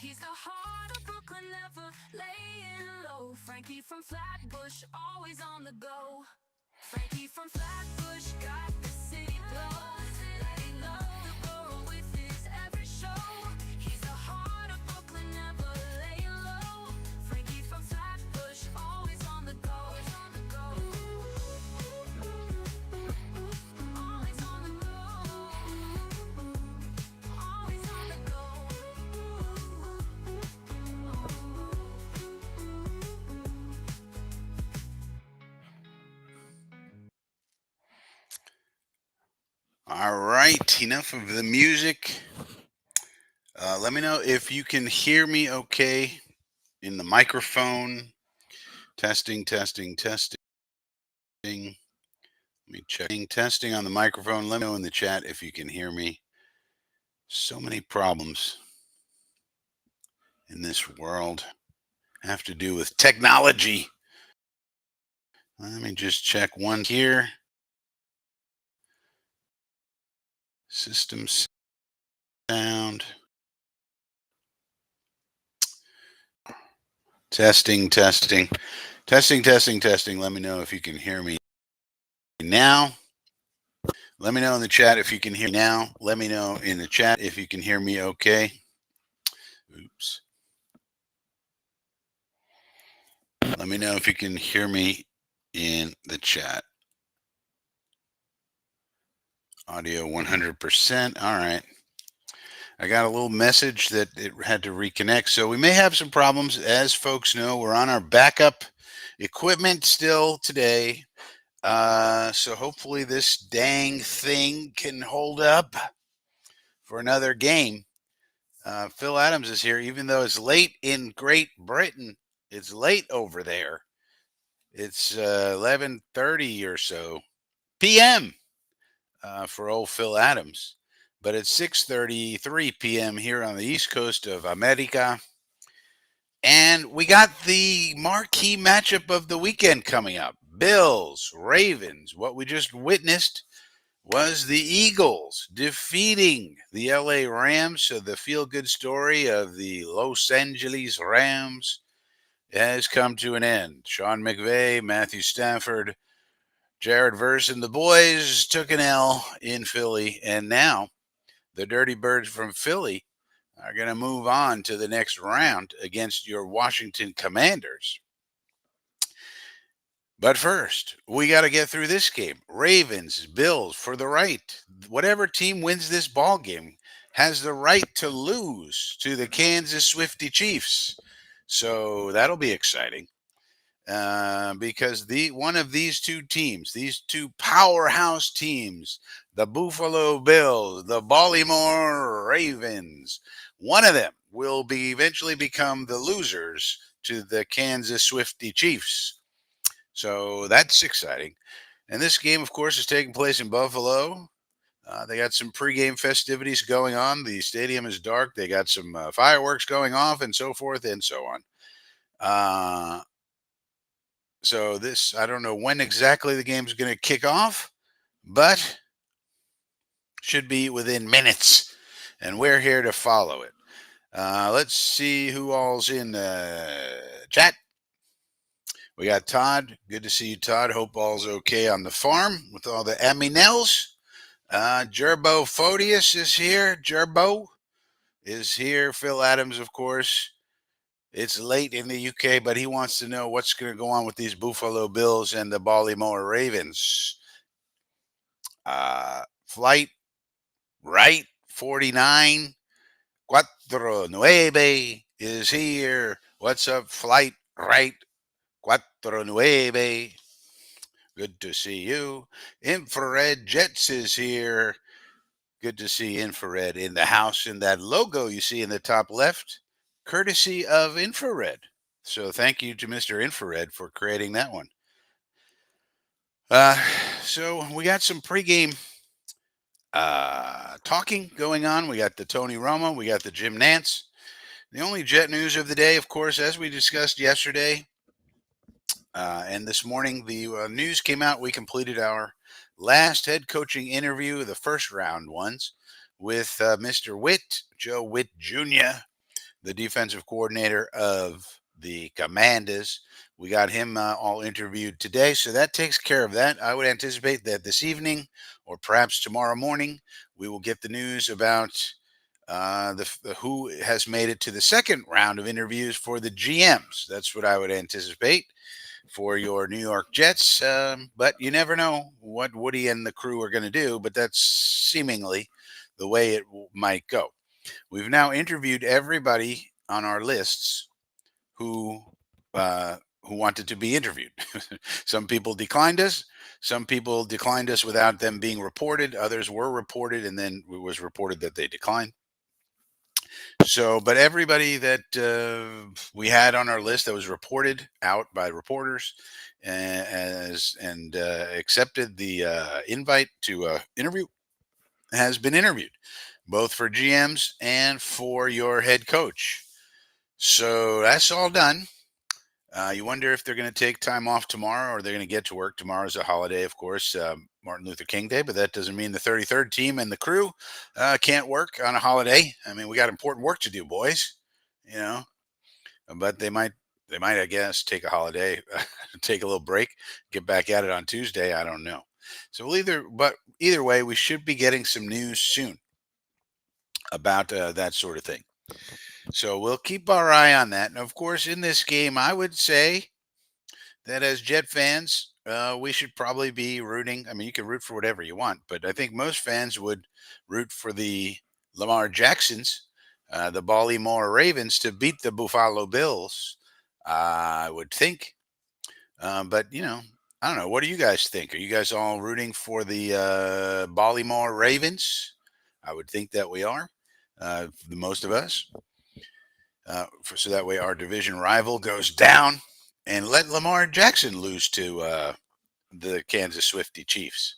He's the heart of Brooklyn, never laying low. Frankie from Flatbush, always on the go. Frankie from Flatbush got the city glow. Lighting up the borough with his every show. He's the heart of Brooklyn, never laying low. Frankie from Flatbush, always on the go. Always on the go. Always on the go. All right, enough of the music. Let me know if you can hear me okay in the microphone. Testing, testing, testing. Let me check. Testing on the microphone. Let me know in the chat if you can hear me. So many problems in this world have to do with technology. Let me just check one here. System sound. Testing, testing, testing, testing, testing. Let me know if you can hear me now. Let me know in the chat if you can hear me now. Let me know in the chat if you can hear me okay. Oops. Let me know if you can hear me in the chat. Audio 100%. All right. I got a little message that it had to reconnect. So we may have some problems. As folks know, we're on our backup equipment still today. So hopefully this dang thing can hold up for another game. Phil Adams is here, even though it's late in Great Britain. It's late over there. It's 11:30 or so p.m. For old Phil Adams, but it's 6:33 p.m. here on the east coast of America. And we got the marquee matchup of the weekend coming up. Bills, Ravens. What we just witnessed was the Eagles defeating the LA Rams. So the feel-good story of the Los Angeles Rams has come to an end. Sean McVay, Matthew Stafford, Jared Verse, and the boys took an L in Philly, and now the Dirty Birds from Philly are going to move on to the next round against your Washington Commanders. But first, we got to get through this game. Ravens, Bills for the right. Whatever team wins this ball game has the right to lose to the Kansas Swifty Chiefs. So that'll be exciting. Because one of these two teams, these two powerhouse teams, the Buffalo Bills, the Baltimore Ravens, one of them will be eventually become the losers to the Kansas Swifty Chiefs. So that's exciting. And this game, of course, is taking place in Buffalo. They got some pregame festivities going on. The stadium is dark. They got some fireworks going off and so forth and so on. So I don't know when exactly the game's going to kick off, but should be within minutes, and we're here to follow it. Let's see who all's in chat. We got Todd. Good to see you, Todd. Hope all's okay on the farm with all the Aminels. Gerbo Photius is here. Gerbo is here. Phil Adams, of course. It's late in the UK, but he wants to know what's going to go on with these Buffalo Bills and the Baltimore Ravens. Flight right 49 49 is here. What's up, flight right 49? Good to see you. Infrared Jets is here. Good to see Infrared in the house. And that logo you see in the top left, courtesy of Infrared. So thank you to Mr. Infrared for creating that one. So we got some pregame talking going on. We got the Tony Romo, we got the Jim Nance. The only Jet news of the day, of course, as we discussed yesterday and this morning, the news came out. We completed our last head coaching interview, the first round ones, with Mr. Witt, Joe Witt Jr., the defensive coordinator of the Commanders. We got him all interviewed today, so that takes care of that. I would anticipate that this evening or perhaps tomorrow morning we will get the news about the who has made it to the second round of interviews for the GMs. That's what I would anticipate for your New York Jets. But you never know what Woody and the crew are going to do, but that's seemingly the way it might go. We've now interviewed everybody on our lists who who wanted to be interviewed. Some people declined us. Some people declined us without them being reported. Others were reported, and then it was reported that they declined. So, but everybody that we had on our list that was reported out by reporters as and accepted the invite to interview has been interviewed, both for GMs and for your head coach. So that's all done. You wonder if they're going to take time off tomorrow or they're going to get to work. Tomorrow's a holiday, of course, Martin Luther King Day, but that doesn't mean the 33rd team and the crew can't work on a holiday. I mean, we got important work to do, boys. You know, but they might, I guess, take a holiday, take a little break, get back at it on Tuesday. I don't know. So either way, we should be getting some news soon about that sort of thing. So we'll keep our eye on that. And of course, in this game, I would say that as Jet fans, we should probably be rooting. I mean, you can root for whatever you want, but I think most fans would root for the Lamar Jacksons, the Baltimore Ravens, to beat the Buffalo Bills. I would think, but I don't know. What do you guys think? Are you guys all rooting for the Baltimore Ravens? I would think that we are, the most of us, so that way our division rival goes down and let Lamar Jackson lose to the Kansas Swifty Chiefs.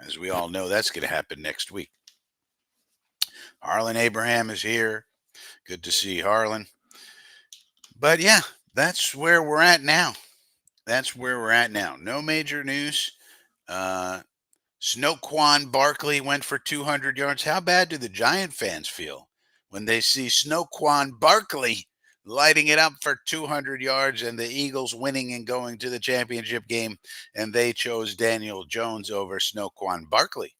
As we all know, that's going to happen next week. Harlan Abraham is here. Good to see Harlan. But yeah, that's where we're at now. That's where we're at now. No major news. Uh, Snoquan Barkley went for 200 yards. How bad do the Giant fans feel when they see Snoquan Barkley lighting it up for 200 yards and the Eagles winning and going to the championship game, and they chose Daniel Jones over Snoquan Barkley?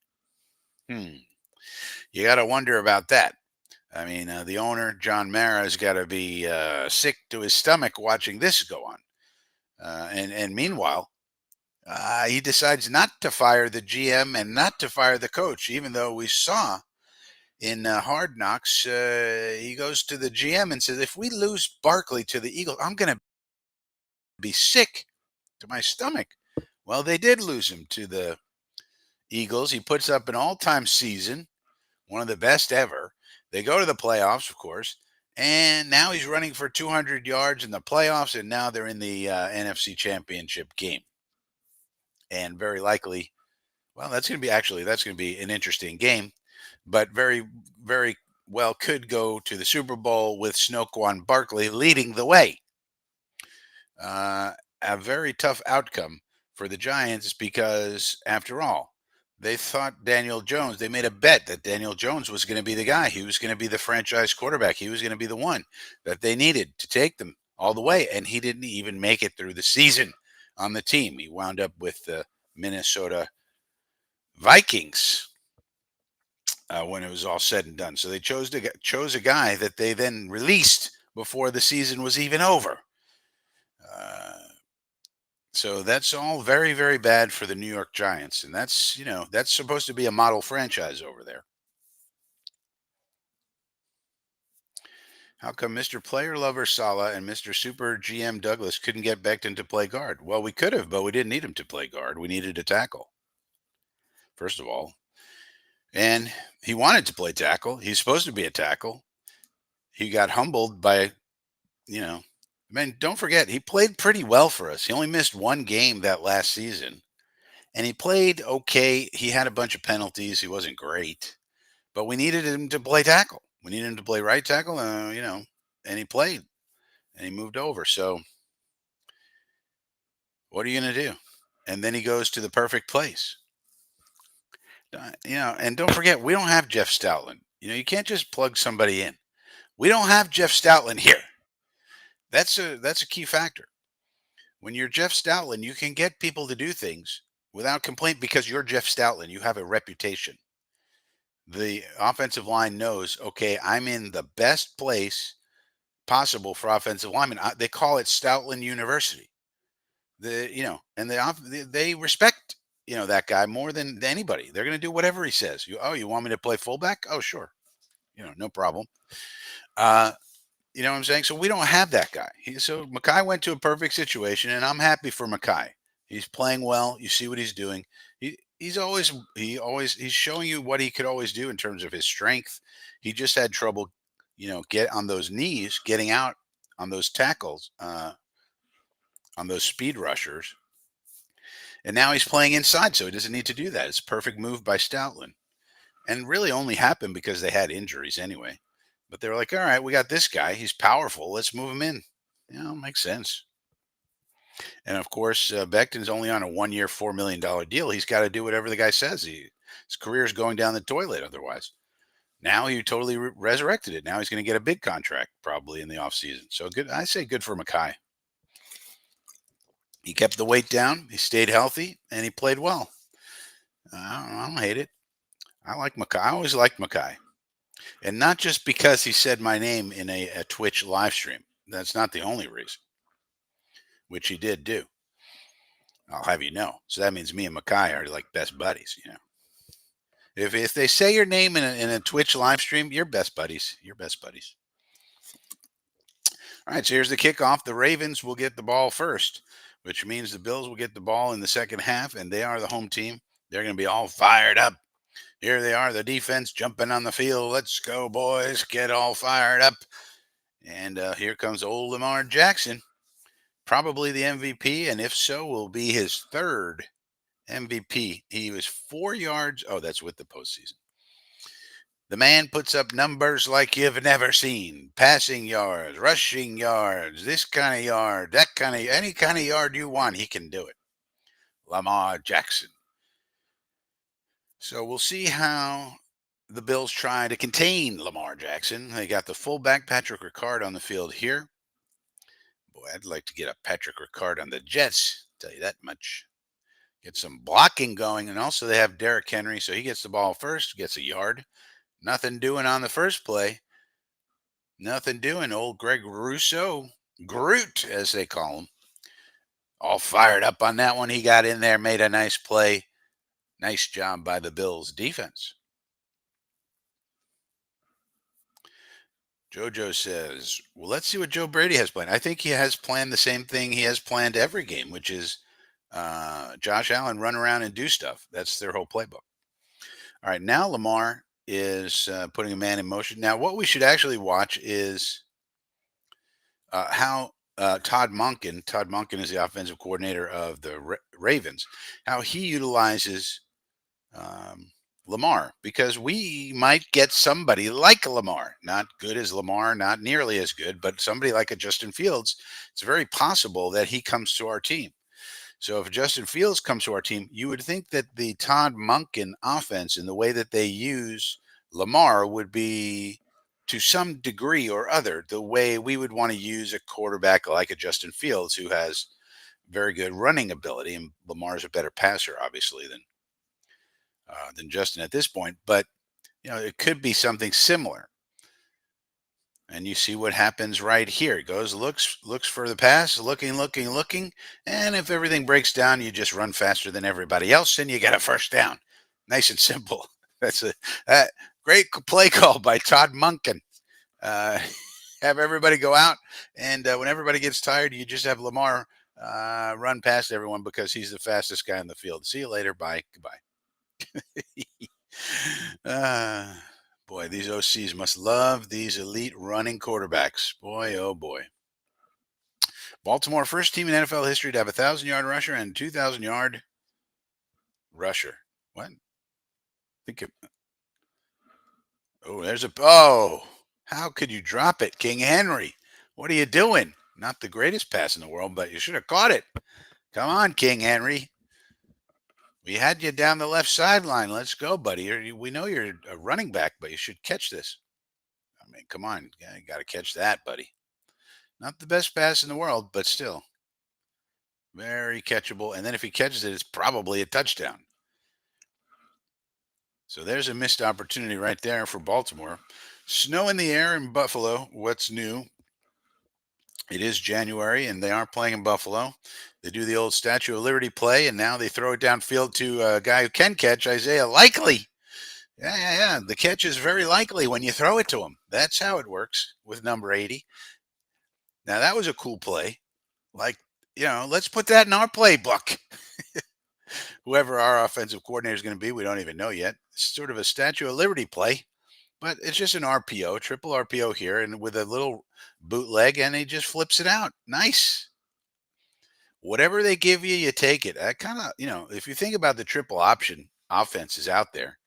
You got to wonder about that. I mean, the owner, John Mara, has got to be sick to his stomach watching this go on. And meanwhile, he decides not to fire the GM and not to fire the coach, even though we saw in Hard Knocks, he goes to the GM and says, if we lose Barkley to the Eagles, I'm going to be sick to my stomach. Well, they did lose him to the Eagles. He puts up an all-time season, one of the best ever. They go to the playoffs, of course, and now he's running for 200 yards in the playoffs, and now they're in the NFC Championship game. And very likely, well, that's going to be an interesting game, but very, very well could go to the Super Bowl with Snoquan Barkley leading the way. A very tough outcome for the Giants because, after all, they thought Daniel Jones, they made a bet that Daniel Jones was going to be the guy. He was going to be the franchise quarterback. He was going to be the one that they needed to take them all the way. And he didn't even make it through the season on the team. He wound up with the Minnesota Vikings when it was all said and done. So they chose a guy that they then released before the season was even over. So that's all very, very bad for the New York Giants, and that's supposed to be a model franchise over there. How come Mr. Player Lover Sala and Mr. Super GM Douglas couldn't get Becton to play guard? Well, we could have, but we didn't need him to play guard. We needed a tackle, first of all. And he wanted to play tackle. He's supposed to be a tackle. He got humbled by, I mean, don't forget, he played pretty well for us. He only missed one game that last season. And he played okay. He had a bunch of penalties. He wasn't great. But we needed him to play tackle. We needed him to play right tackle, and he played. And he moved over. So what are you going to do? And then he goes to the perfect place. And don't forget, we don't have Jeff Stoutland. You can't just plug somebody in. We don't have Jeff Stoutland here. That's a key factor. When you're Jeff Stoutland, you can get people to do things without complaint because you're Jeff Stoutland. You have a reputation. The offensive line knows, okay, I'm in the best place possible for offensive linemen. They call it Stoutland University. And they respect that guy more than anybody. They're going to do whatever he says. You want me to play fullback? Oh, sure, no problem. Uh, you know what I'm saying? So we don't have that guy. So Mackay went to a perfect situation, and I'm happy for Mackay. He's playing well. You see what he's doing. He's showing you what he could always do in terms of his strength. He just had trouble, get on those knees, getting out on those tackles, on those speed rushers. And now he's playing inside, so he doesn't need to do that. It's a perfect move by Stoutland. And really only happened because they had injuries anyway. But they were like, all right, we got this guy. He's powerful. Let's move him in. Makes sense. And of course, Becton's only on a 1 year, $4 million deal. He's got to do whatever the guy says. His career is going down the toilet otherwise. Now he totally resurrected it. Now he's going to get a big contract probably in the offseason. So good. I say good for Mackay. He kept the weight down. He stayed healthy, and he played well. I don't hate it. I like Mackay. I always liked Mackay. And not just because he said my name in a Twitch live stream. That's not the only reason, which he did do. I'll have you know. So that means me and Mackay are like best buddies. If they say your name in a Twitch live stream, you're best buddies. You're best buddies. All right, so here's the kickoff. The Ravens will get the ball first, which means the Bills will get the ball in the second half, and they are the home team. They're going to be all fired up. Here they are, the defense jumping on the field. Let's go, boys. Get all fired up. And here comes old Lamar Jackson, probably the MVP, and if so, will be his third MVP. He was 4 yards. Oh, that's with the postseason. The man puts up numbers like you've never seen. Passing yards, rushing yards, this kind of yard, that kind of, any kind of yard you want, he can do it. Lamar Jackson. So we'll see how the Bills try to contain Lamar Jackson. They got the fullback, Patrick Ricard, on the field here. Boy, I'd like to get a Patrick Ricard on the Jets, tell you that much. Get some blocking going. And also they have Derrick Henry, so he gets the ball first, gets a yard. Nothing doing on the first play. Nothing doing. Old Greg Russo, Groot, as they call him, all fired up on that one. He got in there, made a nice play. Nice job by the Bills defense. Jojo says, well, let's see what Joe Brady has planned. I think he has planned the same thing he has planned every game, which is Josh Allen run around and do stuff. That's their whole playbook. All right, now Lamar is putting a man in motion. Now, what we should actually watch is how Todd Monken is the offensive coordinator of the Ravens, how he utilizes Lamar, because we might get somebody like Lamar, not good as Lamar, not nearly as good, but somebody like a Justin Fields. It's very possible that he comes to our team. So if Justin Fields comes to our team, you would think that the Todd Monken offense and the way that they use Lamar would be to some degree or other the way we would want to use a quarterback like a Justin Fields, who has very good running ability, and Lamar's a better passer, obviously, than Justin at this point. But it could be something similar. And you see what happens right here. He goes, looks for the pass, looking. And if everything breaks down, you just run faster than everybody else, and you get a first down. Nice and simple. That's a great play call by Todd Monken. Have everybody go out, and when everybody gets tired, you just have Lamar run past everyone because he's the fastest guy in the field. See you later. Bye. Goodbye. Boy, these OCs must love these elite running quarterbacks. Boy, oh boy. Baltimore, first team in NFL history to have a 1,000-yard rusher and 2,000-yard rusher. What? Think of, how could you drop it, King Henry? What are you doing? Not the greatest pass in the world, but you should have caught it. Come on, King Henry. We had you down the left sideline. Let's go, buddy. We know you're a running back, but you should catch this. mean, come on, you got to catch that, buddy. Not the best pass in the world, but still very catchable. And then if he catches it, it's probably a touchdown. So there's a missed opportunity right there for Baltimore. Snow in the air in Buffalo. What's new? It is January, and they are playing in Buffalo. They do the old Statue of Liberty play, and now they throw it downfield to a guy who can catch, Isaiah Likely. Yeah. The catch is very likely when you throw it to him. That's how it works with number 80. Now, that was a cool play. Like, let's put that in our playbook. Whoever our offensive coordinator is going to be, we don't even know yet. It's sort of a Statue of Liberty play, but it's just an RPO, triple RPO here, and with a little bootleg, and he just flips it out. Nice. Whatever they give you, you take it. I kind of, if you think about the triple option offenses out there,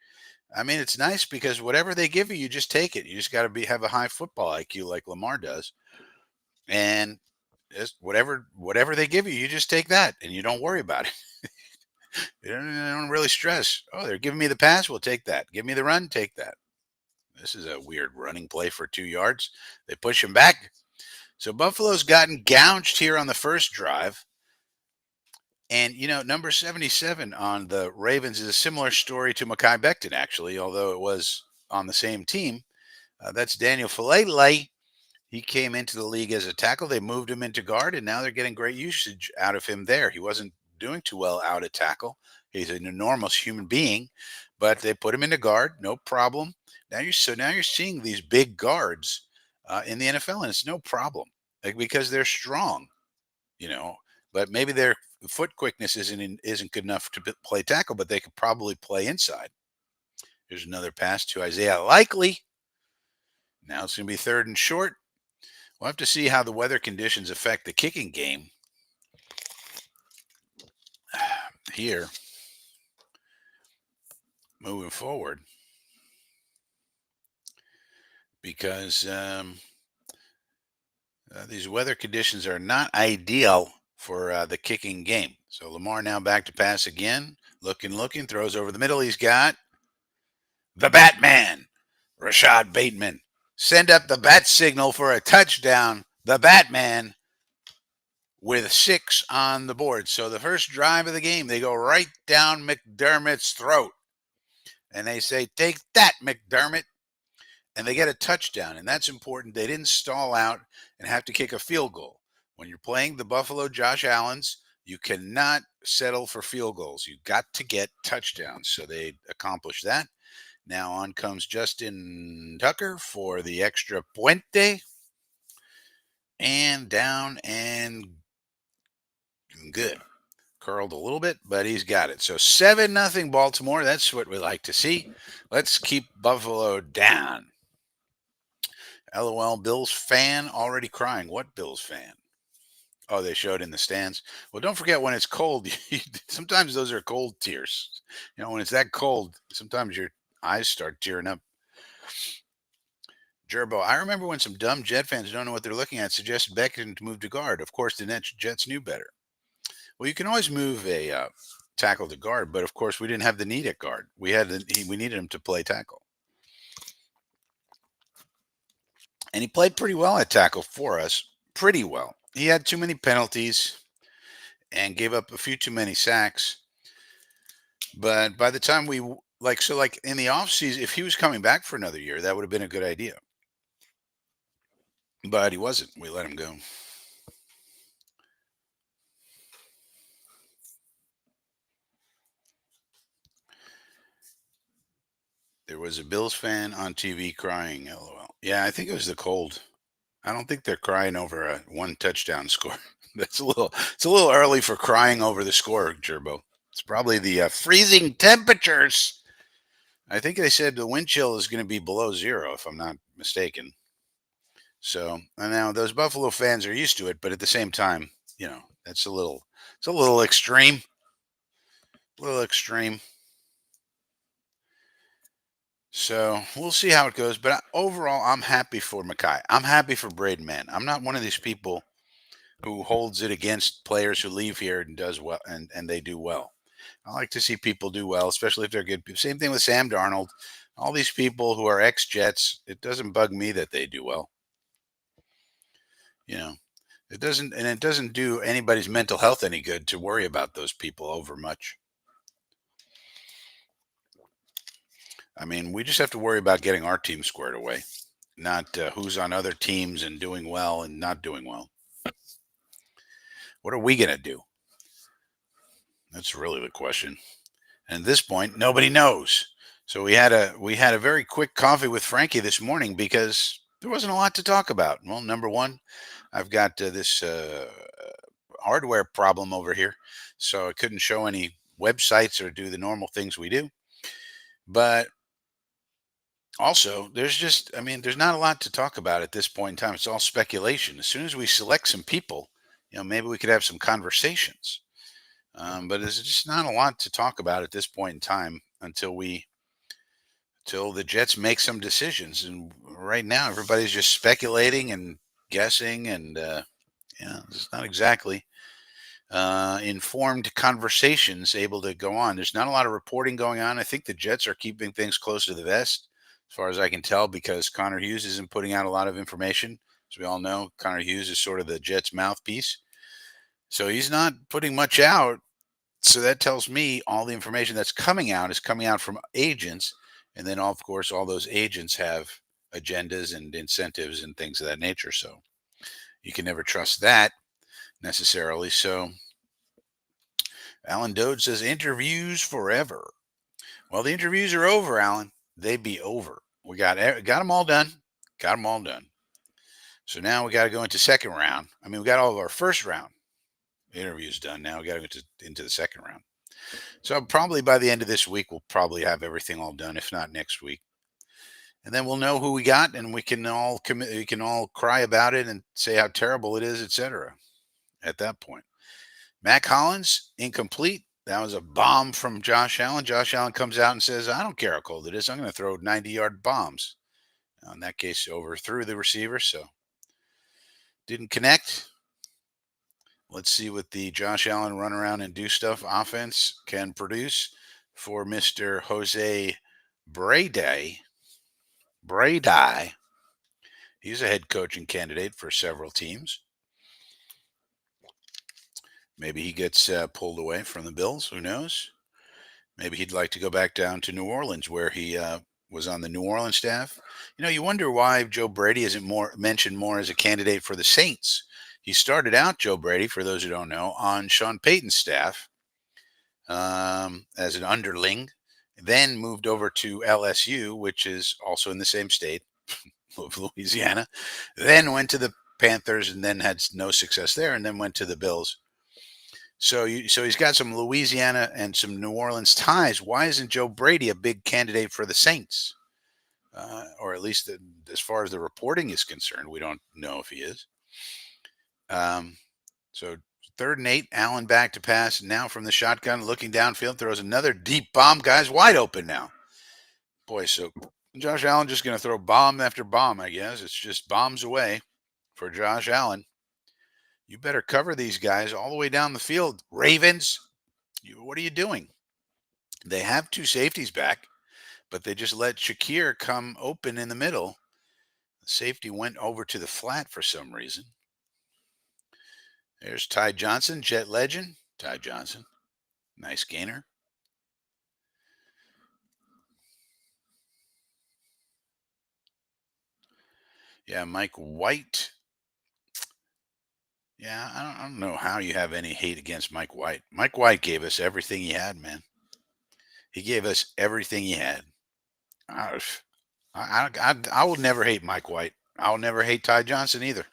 I mean, it's nice because whatever they give you, you just take it. You just got to have a high football IQ like Lamar does, and just whatever they give you, you just take that, and you don't worry about it. You don't really stress. Oh, they're giving me the pass. We'll take that. Give me the run. Take that. This is a weird running play for 2 yards. They push him back. So Buffalo's gotten gouged here on the first drive. And, number 77 on the Ravens is a similar story to Mekhi Becton, actually, although it was on the same team. That's Daniel Falele. He came into the league as a tackle. They moved him into guard, and now they're getting great usage out of him there. He wasn't doing too well out at tackle. He's an enormous human being, but they put him into guard, no problem. Now you're seeing these big guards in the NFL, and it's no problem, because they're strong, you know. But maybe their foot quickness isn't good enough to play tackle, but they could probably play inside. Here's another pass to Isaiah Likely. Now it's going to be 3rd and short. We'll have to see how the weather conditions affect the kicking game here moving forward, because these weather conditions are not ideal for the kicking game. So Lamar now back to pass again. Looking, throws over the middle. He's got the Batman, Rashad Bateman. Send up the bat signal for a touchdown. The Batman with 6 on the board. So the first drive of the game, they go right down McDermott's throat. And they say, take that, McDermott. And they get a touchdown. And that's important. They didn't stall out and have to kick a field goal. When you're playing the Buffalo Josh Allens, you cannot settle for field goals. You've got to get touchdowns. So they accomplished that. Now on comes Justin Tucker for the extra puente. And down and good. Curled a little bit, but he's got it. So 7-0 Baltimore. That's what we like to see. Let's keep Buffalo down. LOL, Bills fan already crying. What Bills fan? Oh, they showed in the stands. Well, don't forget when it's cold, sometimes those are cold tears. When it's that cold, sometimes your eyes start tearing up. Gerbo, I remember when some dumb Jet fans don't know what they're looking at suggested Beckham to move to guard. Of course, the Jets knew better. Well, you can always move a tackle to guard, but of course we didn't have the need at guard. We needed him to play tackle, and he played pretty well at tackle for us. Pretty well. He had too many penalties and gave up a few too many sacks. But by the time we in the offseason, if he was coming back for another year, that would have been a good idea. But he wasn't. We let him go. There was a Bills fan on TV crying, LOL. Yeah, I think it was the cold. I don't think they're crying over a 1 touchdown score. It's a little early for crying over the score, Gerbo. It's probably the freezing temperatures. I think they said the wind chill is going to be below 0, if I'm not mistaken. So, and now those Buffalo fans are used to it, but at the same time, it's a little extreme. A little extreme. So we'll see how it goes. But overall, I'm happy for Mekhi. I'm happy for Braden Mann. I'm not one of these people who holds it against players who leave here and does well and they do well. I like to see people do well, especially if they're good. Same thing with Sam Darnold. All these people who are ex Jets, it doesn't bug me that they do well. You know, it doesn't do anybody's mental health any good to worry about those people over much. I mean, we just have to worry about getting our team squared away, not who's on other teams and doing well and not doing well. What are we going to do? That's really the question. And at this point, nobody knows. So we had a very quick coffee with Frankie this morning because there wasn't a lot to talk about. Well, number one, I've got this hardware problem over here, so I couldn't show any websites or do the normal things we do. But also, I mean, there's not a lot to talk about at this point in time. It's all speculation. As soon as we select some people, maybe we could have some conversations. But there's just not a lot to talk about at this point in time until the Jets make some decisions. And right now, everybody's just speculating and guessing, and it's not exactly informed conversations able to go on. There's not a lot of reporting going on. I think the Jets are keeping things close to the vest, as far as I can tell, because Connor Hughes isn't putting out a lot of information. As we all know, Connor Hughes is sort of the Jets' mouthpiece. So he's not putting much out. So that tells me all the information that's coming out is coming out from agents. And then, of course, all those agents have agendas and incentives and things of that nature. So you can never trust that necessarily. So Alan Dode says interviews forever. Well, the interviews are over, Alan. They be over. We got them all done. Got them all done. So now we got to go into second round. I mean, we got all of our first round interviews done. Now we got to go into the second round. So probably by the end of this week, we'll probably have everything all done, if not next week. And then we'll know who we got, and we can all cry about it and say how terrible it is, etc. At that point, Mac Hollins incomplete. That was a bomb from Josh Allen. Josh Allen comes out and says, "I don't care how cold it is. I'm going to throw 90-yard bombs." Now, in that case, overthrew the receiver, so didn't connect. Let's see what the Josh Allen run around and do stuff offense can produce for Mr. Jose Brady. Brady. He's a head coaching candidate for several teams. Maybe he gets pulled away from the Bills. Who knows? Maybe he'd like to go back down to New Orleans, where he was on the New Orleans staff. You wonder why Joe Brady isn't more mentioned more as a candidate for the Saints. He started out, Joe Brady, for those who don't know, on Sean Payton's staff as an underling, then moved over to LSU, which is also in the same state of Louisiana, then went to the Panthers and then had no success there, and then went to the Bills. So he's got some Louisiana and some New Orleans ties. Why isn't Joe Brady a big candidate for the Saints? Or at least as far as the reporting is concerned, we don't know if he is. So 3rd and 8, Allen back to pass. Now from the shotgun, looking downfield, throws another deep bomb. Guys wide open now. Boy, so Josh Allen just going to throw bomb after bomb, I guess. It's just bombs away for Josh Allen. You better cover these guys all the way down the field. Ravens, what are you doing? They have 2 safeties back, but they just let Shakir come open in the middle. The safety went over to the flat for some reason. There's Ty Johnson, Jet legend. Ty Johnson. Nice gainer. Yeah, Mike White. Yeah, I don't know how you have any hate against Mike White. Mike White gave us everything he had, man. He gave us everything he had. I will never hate Mike White. I will never hate Ty Johnson either.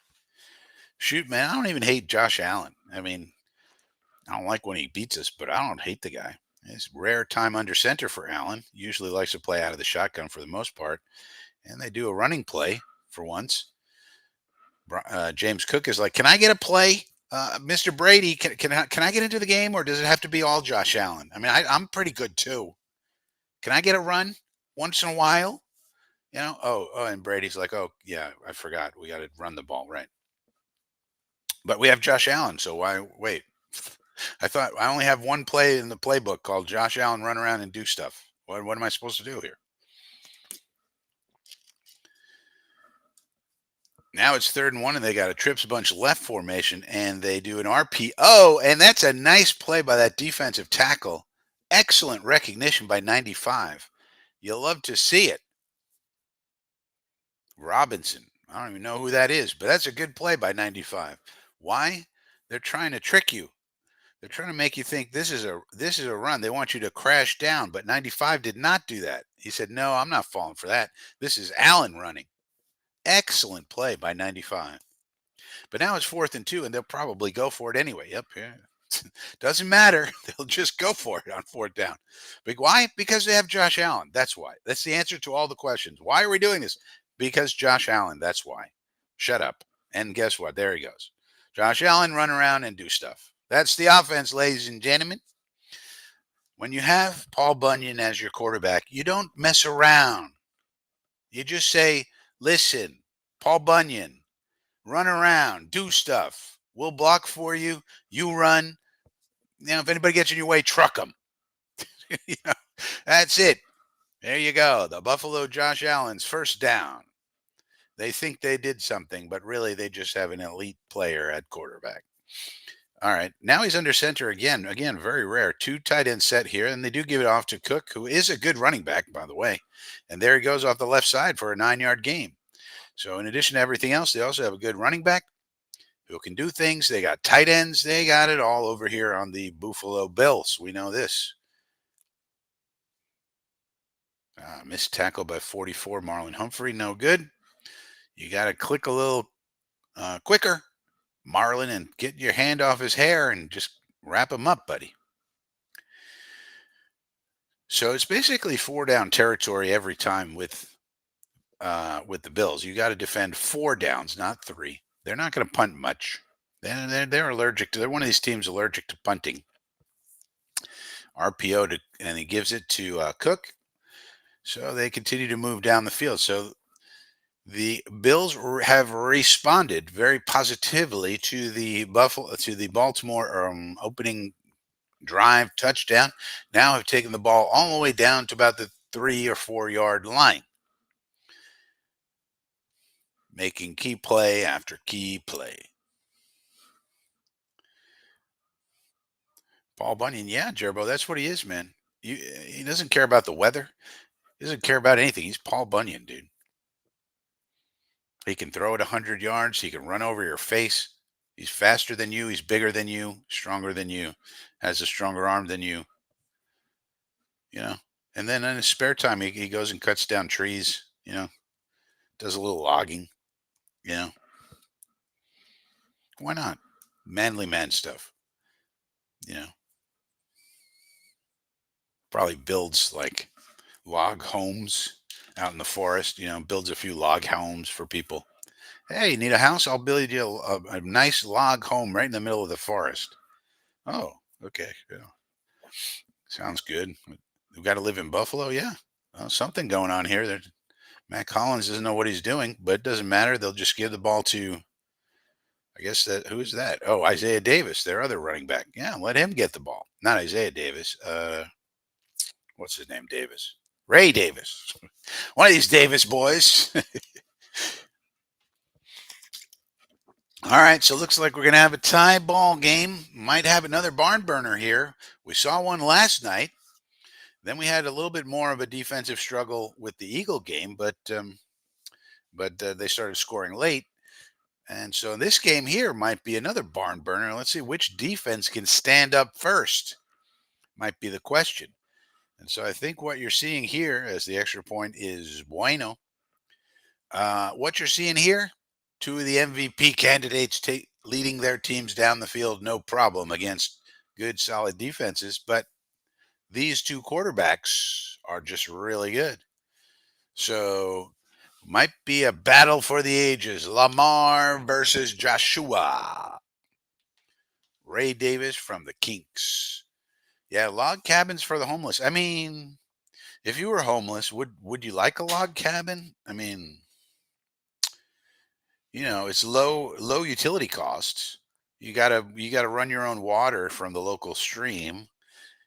Shoot, man, I don't even hate Josh Allen. I mean, I don't like when he beats us, but I don't hate the guy. It's rare time under center for Allen. Usually likes to play out of the shotgun for the most part. And they do a running play for once. James Cook is like, "Can I get a play? Mr. Brady, can I get into the game, or does it have to be all Josh Allen? I mean, I'm pretty good too. Can I get a run once in a while? And Brady's like, "Oh, yeah, I forgot. We got to run the ball, right? But we have Josh Allen, so why wait? I thought I only have one play in the playbook called Josh Allen run around and do stuff. What am I supposed to do here?" Now it's 3rd and 1, and they got a trips bunch left formation, and they do an RPO, and that's a nice play by that defensive tackle. Excellent recognition by 95. You'll love to see it. Robinson. I don't even know who that is, but that's a good play by 95. Why? They're trying to trick you. They're trying to make you think this is a run. They want you to crash down, but 95 did not do that. He said, "No, I'm not falling for that. This is Allen running." Excellent play by 95. But now it's 4th and 2, and they'll probably go for it anyway. Yep, yeah. Doesn't matter. They'll just go for it on 4th down. Big why? Because they have Josh Allen. That's why. That's the answer to all the questions. Why are we doing this? Because Josh Allen. That's why. Shut up. And guess what? There he goes. Josh Allen, run around and do stuff. That's the offense, ladies and gentlemen. When you have Paul Bunyan as your quarterback, you don't mess around. You just say, listen, Paul Bunyan, run around, do stuff. We'll block for you. You run. If anybody gets in your way, truck them. you know, that's it. There you go. The Buffalo Josh Allen's 1st down. They think they did something, but really they just have an elite player at quarterback. All right. Now he's under center again. Again, very rare. 2 tight end set here, and they do give it off to Cook, who is a good running back, by the way. And there he goes off the left side for a 9-yard gain. So in addition to everything else, they also have a good running back who can do things. They got tight ends. They got it all over here on the Buffalo Bills. We know this. Missed tackle by 44, Marlon Humphrey. No good. You got to click a little quicker, Marlon, and get your hand off his hair and just wrap him up, buddy. So it's basically 4-down territory every time with the Bills. You got to defend 4 downs, not 3. They're not going to punt much. They're allergic to. They're one of these teams allergic to punting. RPO and he gives it to Cook. So they continue to move down the field. So the Bills have responded very positively to the Baltimore opening drive touchdown. Now have taken the ball all the way down to about the 3 or 4 yard line, making key play after key play. Paul Bunyan, yeah, Jerbo, that's what he is, man. He doesn't care about the weather. He doesn't care about anything. He's Paul Bunyan, dude. He can throw it 100 yards. He can run over your face. He's faster than you. He's bigger than you, stronger than you, has a stronger arm than you. And then in his spare time, he goes and cuts down trees, does a little logging, you know. Why not? Manly man stuff, you know. Probably builds like log homes out in the forest, builds a few log homes for people. Hey, you need a house? I'll build you a nice log home right in the middle of the forest. Oh, okay. Yeah. Sounds good. We've got to live in Buffalo? Yeah. Well, something going on here. Matt Collins doesn't know what he's doing, but it doesn't matter. They'll just give the ball to, I guess who is that? Oh, Isaiah Davis, their other running back. Yeah, let him get the ball. Not Isaiah Davis. What's his name? Davis. Ray Davis. One of these Davis boys. All right, so it looks like we're going to have a tie ball game. Might have another barn burner here. We saw one last night. Then we had a little bit more of a defensive struggle with the Eagle game, but they started scoring late. And so this game here might be another barn burner. Let's see which defense can stand up first. Might be the question. And so I think what you're seeing here as the extra point is bueno. What you're seeing here, 2 of the MVP candidates leading their teams down the field, no problem against good, solid defenses. But these 2 quarterbacks are just really good. So might be a battle for the ages. Lamar versus Joshua. Ray Davis from the Kinks. Yeah, log cabins for the homeless. I mean, if you were homeless, would you like a log cabin? I mean, it's low utility costs. You gotta run your own water from the local stream.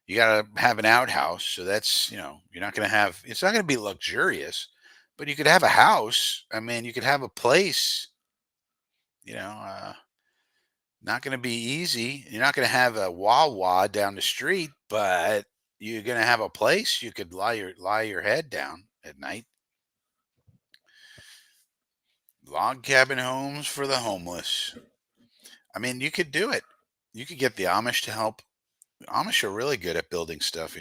You gotta have an outhouse, so that's you're not gonna have. It's not gonna be luxurious, but you could have a house. I mean, you could have a place. you know, not going to be easy. You're not going to have a Wawa down the street, but you're going to have a place you could lie your head down at night. Log cabin homes for the homeless. I mean, you could do it. You could get the Amish to help. The Amish are really good at building stuff.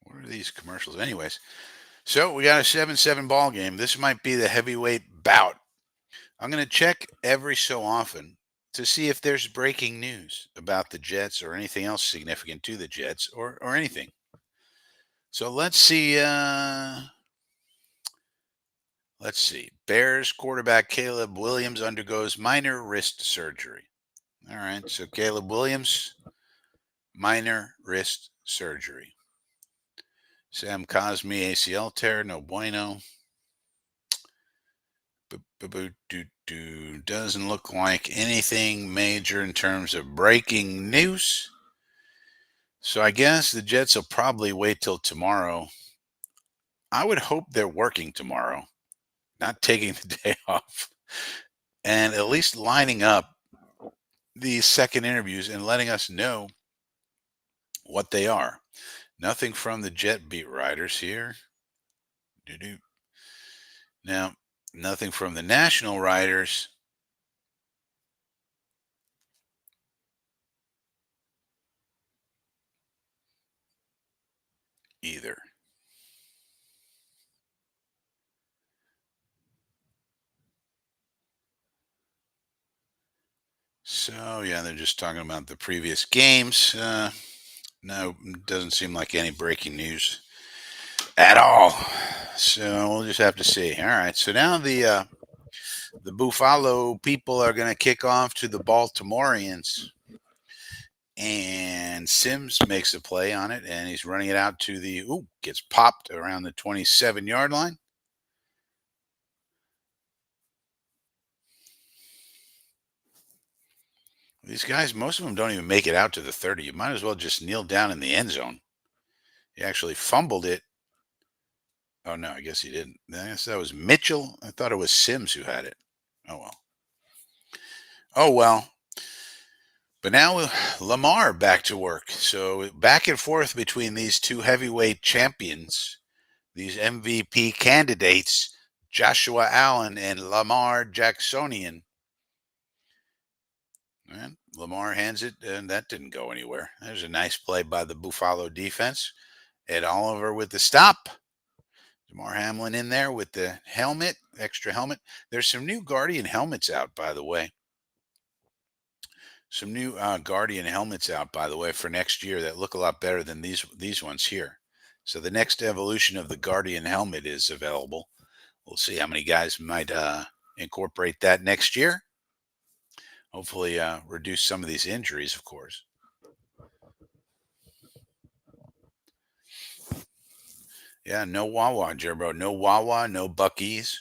What are these commercials? Anyways, so we got a 7-7 ball game. This might be the heavyweight bout. I'm going to check every so often to see if there's breaking news about the Jets or anything else significant to the Jets or anything. So let's see. Let's see. Bears quarterback Caleb Williams undergoes minor wrist surgery. All right. So Caleb Williams, minor wrist surgery. Sam Cosmi ACL tear, no bueno. Doesn't look like anything major in terms of breaking news. So I guess the Jets will probably wait till tomorrow. I would hope they're working tomorrow, not taking the day off, and at least lining up these second interviews and letting us know what they are. Nothing from the Jet beat writers here. Doo-doo. Now, nothing from the national writers either. So, yeah, they're just talking about the previous games. No, doesn't seem like any breaking news at all. So we'll just have to see. All right. So now the Buffalo people are going to kick off to the Baltimoreans, and Sims makes a play on it, and he's running it out to gets popped around the 27-yard line. These guys, most of them don't even make it out to the 30. You might as well just kneel down in the end zone. He actually fumbled it. Oh, no, I guess he didn't. I guess that was Mitchell. I thought it was Sims who had it. Oh, well. Oh, well. But now Lamar back to work. So back and forth between these two heavyweight champions, these MVP candidates, Joshua Allen and Lamar Jacksonian. And Lamar hands it, and that didn't go anywhere. There's a nice play by the Buffalo defense. Ed Oliver with the stop. Damar Hamlin in there with the helmet, extra helmet. There's some new Guardian helmets out, by the way. Some new Guardian helmets out, by the way, for next year that look a lot better than these ones here. So the next evolution of the Guardian helmet is available. We'll see how many guys might incorporate that next year. Hopefully, reduce some of these injuries, of course. Yeah, no Wawa, Jerbo. No Wawa, no Buckies.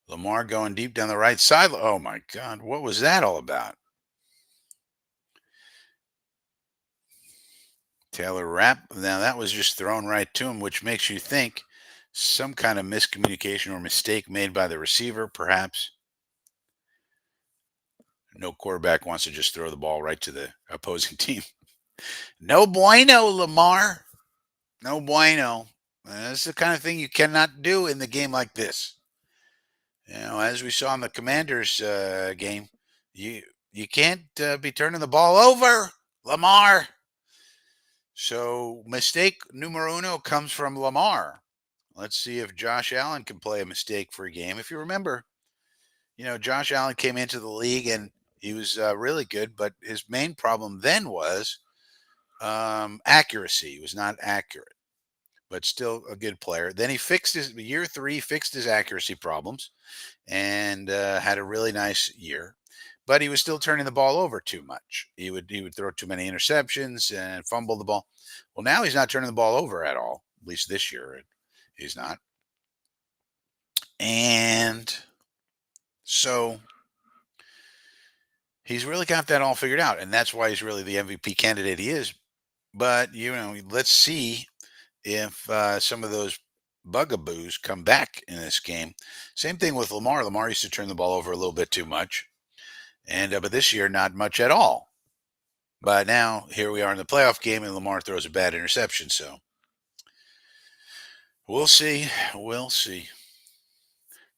Lamar going deep down the right side. Oh my God, what was that all about? Taylor Rapp. Now that was just thrown right to him, which makes you think some kind of miscommunication or mistake made by the receiver, perhaps. No quarterback wants to just throw the ball right to the opposing team. No bueno, Lamar. No bueno. That's the kind of thing you cannot do in the game like this. As we saw in the Commanders game, you can't be turning the ball over, Lamar. So mistake numero uno comes from Lamar. Let's see if Josh Allen can play a mistake for a game. If you remember, Josh Allen came into the league and he was really good, but his main problem then was accuracy. He was not accurate, but still a good player. Then he fixed his year 3, fixed his accuracy problems, and had a really nice year. But he was still turning the ball over too much. He would throw too many interceptions and fumble the ball. Well, now he's not turning the ball over at all. At least this year, he's not. And so he's really got that all figured out, and that's why he's really the MVP candidate he is. But let's see if some of those bugaboos come back in this game. Same thing with Lamar. Lamar used to turn the ball over a little bit too much, and but this year not much at all. But now here we are in the playoff game, and Lamar throws a bad interception. So we'll see. We'll see.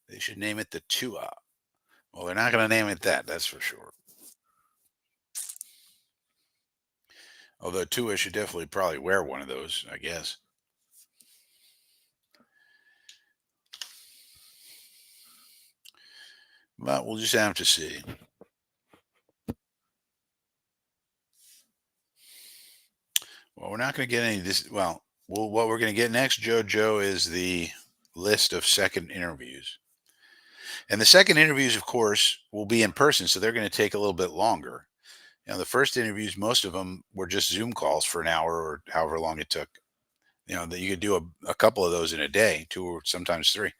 They should name it the Tua. Well, they're not going to name it that. That's for sure. Although Tua should definitely probably wear one of those, I guess. But we'll just have to see. Well, we're not going to get any this. Well, what we're going to get next, JoJo, is the list of second interviews. And the second interviews, of course, will be in person, so they're going to take a little bit longer. The first interviews, most of them were just Zoom calls for an hour or however long it took. That you could do a couple of those in a day, two or sometimes three.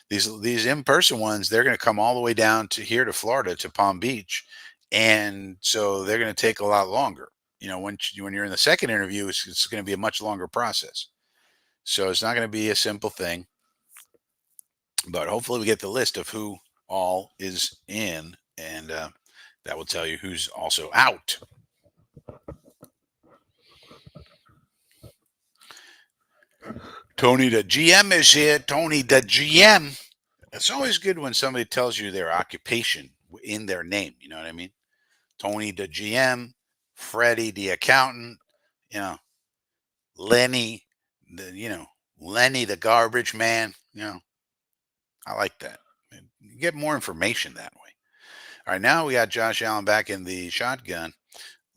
These in person ones, they're going to come all the way down to here to Florida to Palm Beach, and so they're going to take a lot longer. When you're in the second interview, it's going to be a much longer process. So it's not going to be a simple thing, but hopefully we get the list of who all is in, and that will tell you who's also out. Tony the GM is here. Tony the GM. It's always good when somebody tells you their occupation in their name. You know what I mean? Tony the GM, Freddie the accountant, you know, Lenny Lenny the garbage man. I like that. You get more information that way. All right, now we got Josh Allen back in the shotgun.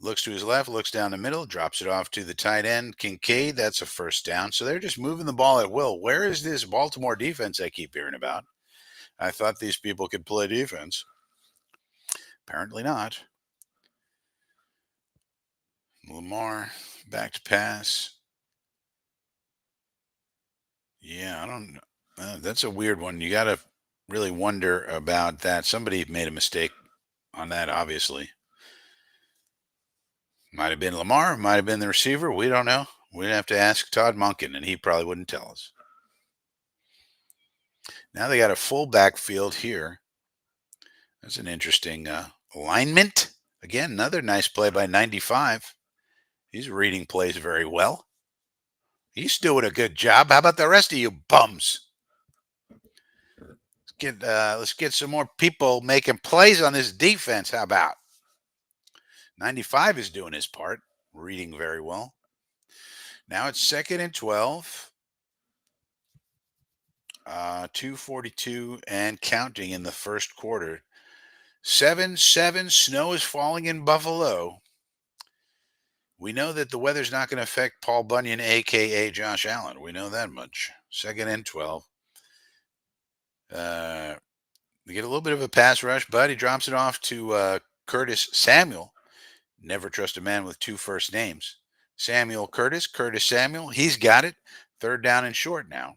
Looks to his left, looks down the middle, drops it off to the tight end, Kincaid. That's a first down. So they're just moving the ball at will. Where is this Baltimore defense I keep hearing about? I thought these people could play defense. Apparently not. Lamar back to pass. Yeah, I don't know. That's a weird one. You got to really wonder about that. Somebody made a mistake on that, obviously. Might have been Lamar, might have been the receiver. We don't know. We'd have to ask Todd Monken, and he probably wouldn't tell us. Now they got a full backfield here. That's an interesting alignment. Again, another nice play by 95. He's reading plays very well. He's doing a good job. How about the rest of you bums? Let's get some more people making plays on this defense. How about 95 is doing his part, reading very well. Now it's 2nd and 12. 2:42 and counting in the first quarter. 7-7. Snow is falling in Buffalo. We know that the weather's not going to affect Paul Bunyan, a.k.a. Josh Allen. We know that much. 2nd and 12. We get a little bit of a pass rush, but he drops it off to Curtis Samuel. Never trust a man with two first names. Samuel Curtis, Curtis Samuel. He's got it. 3rd down and short now.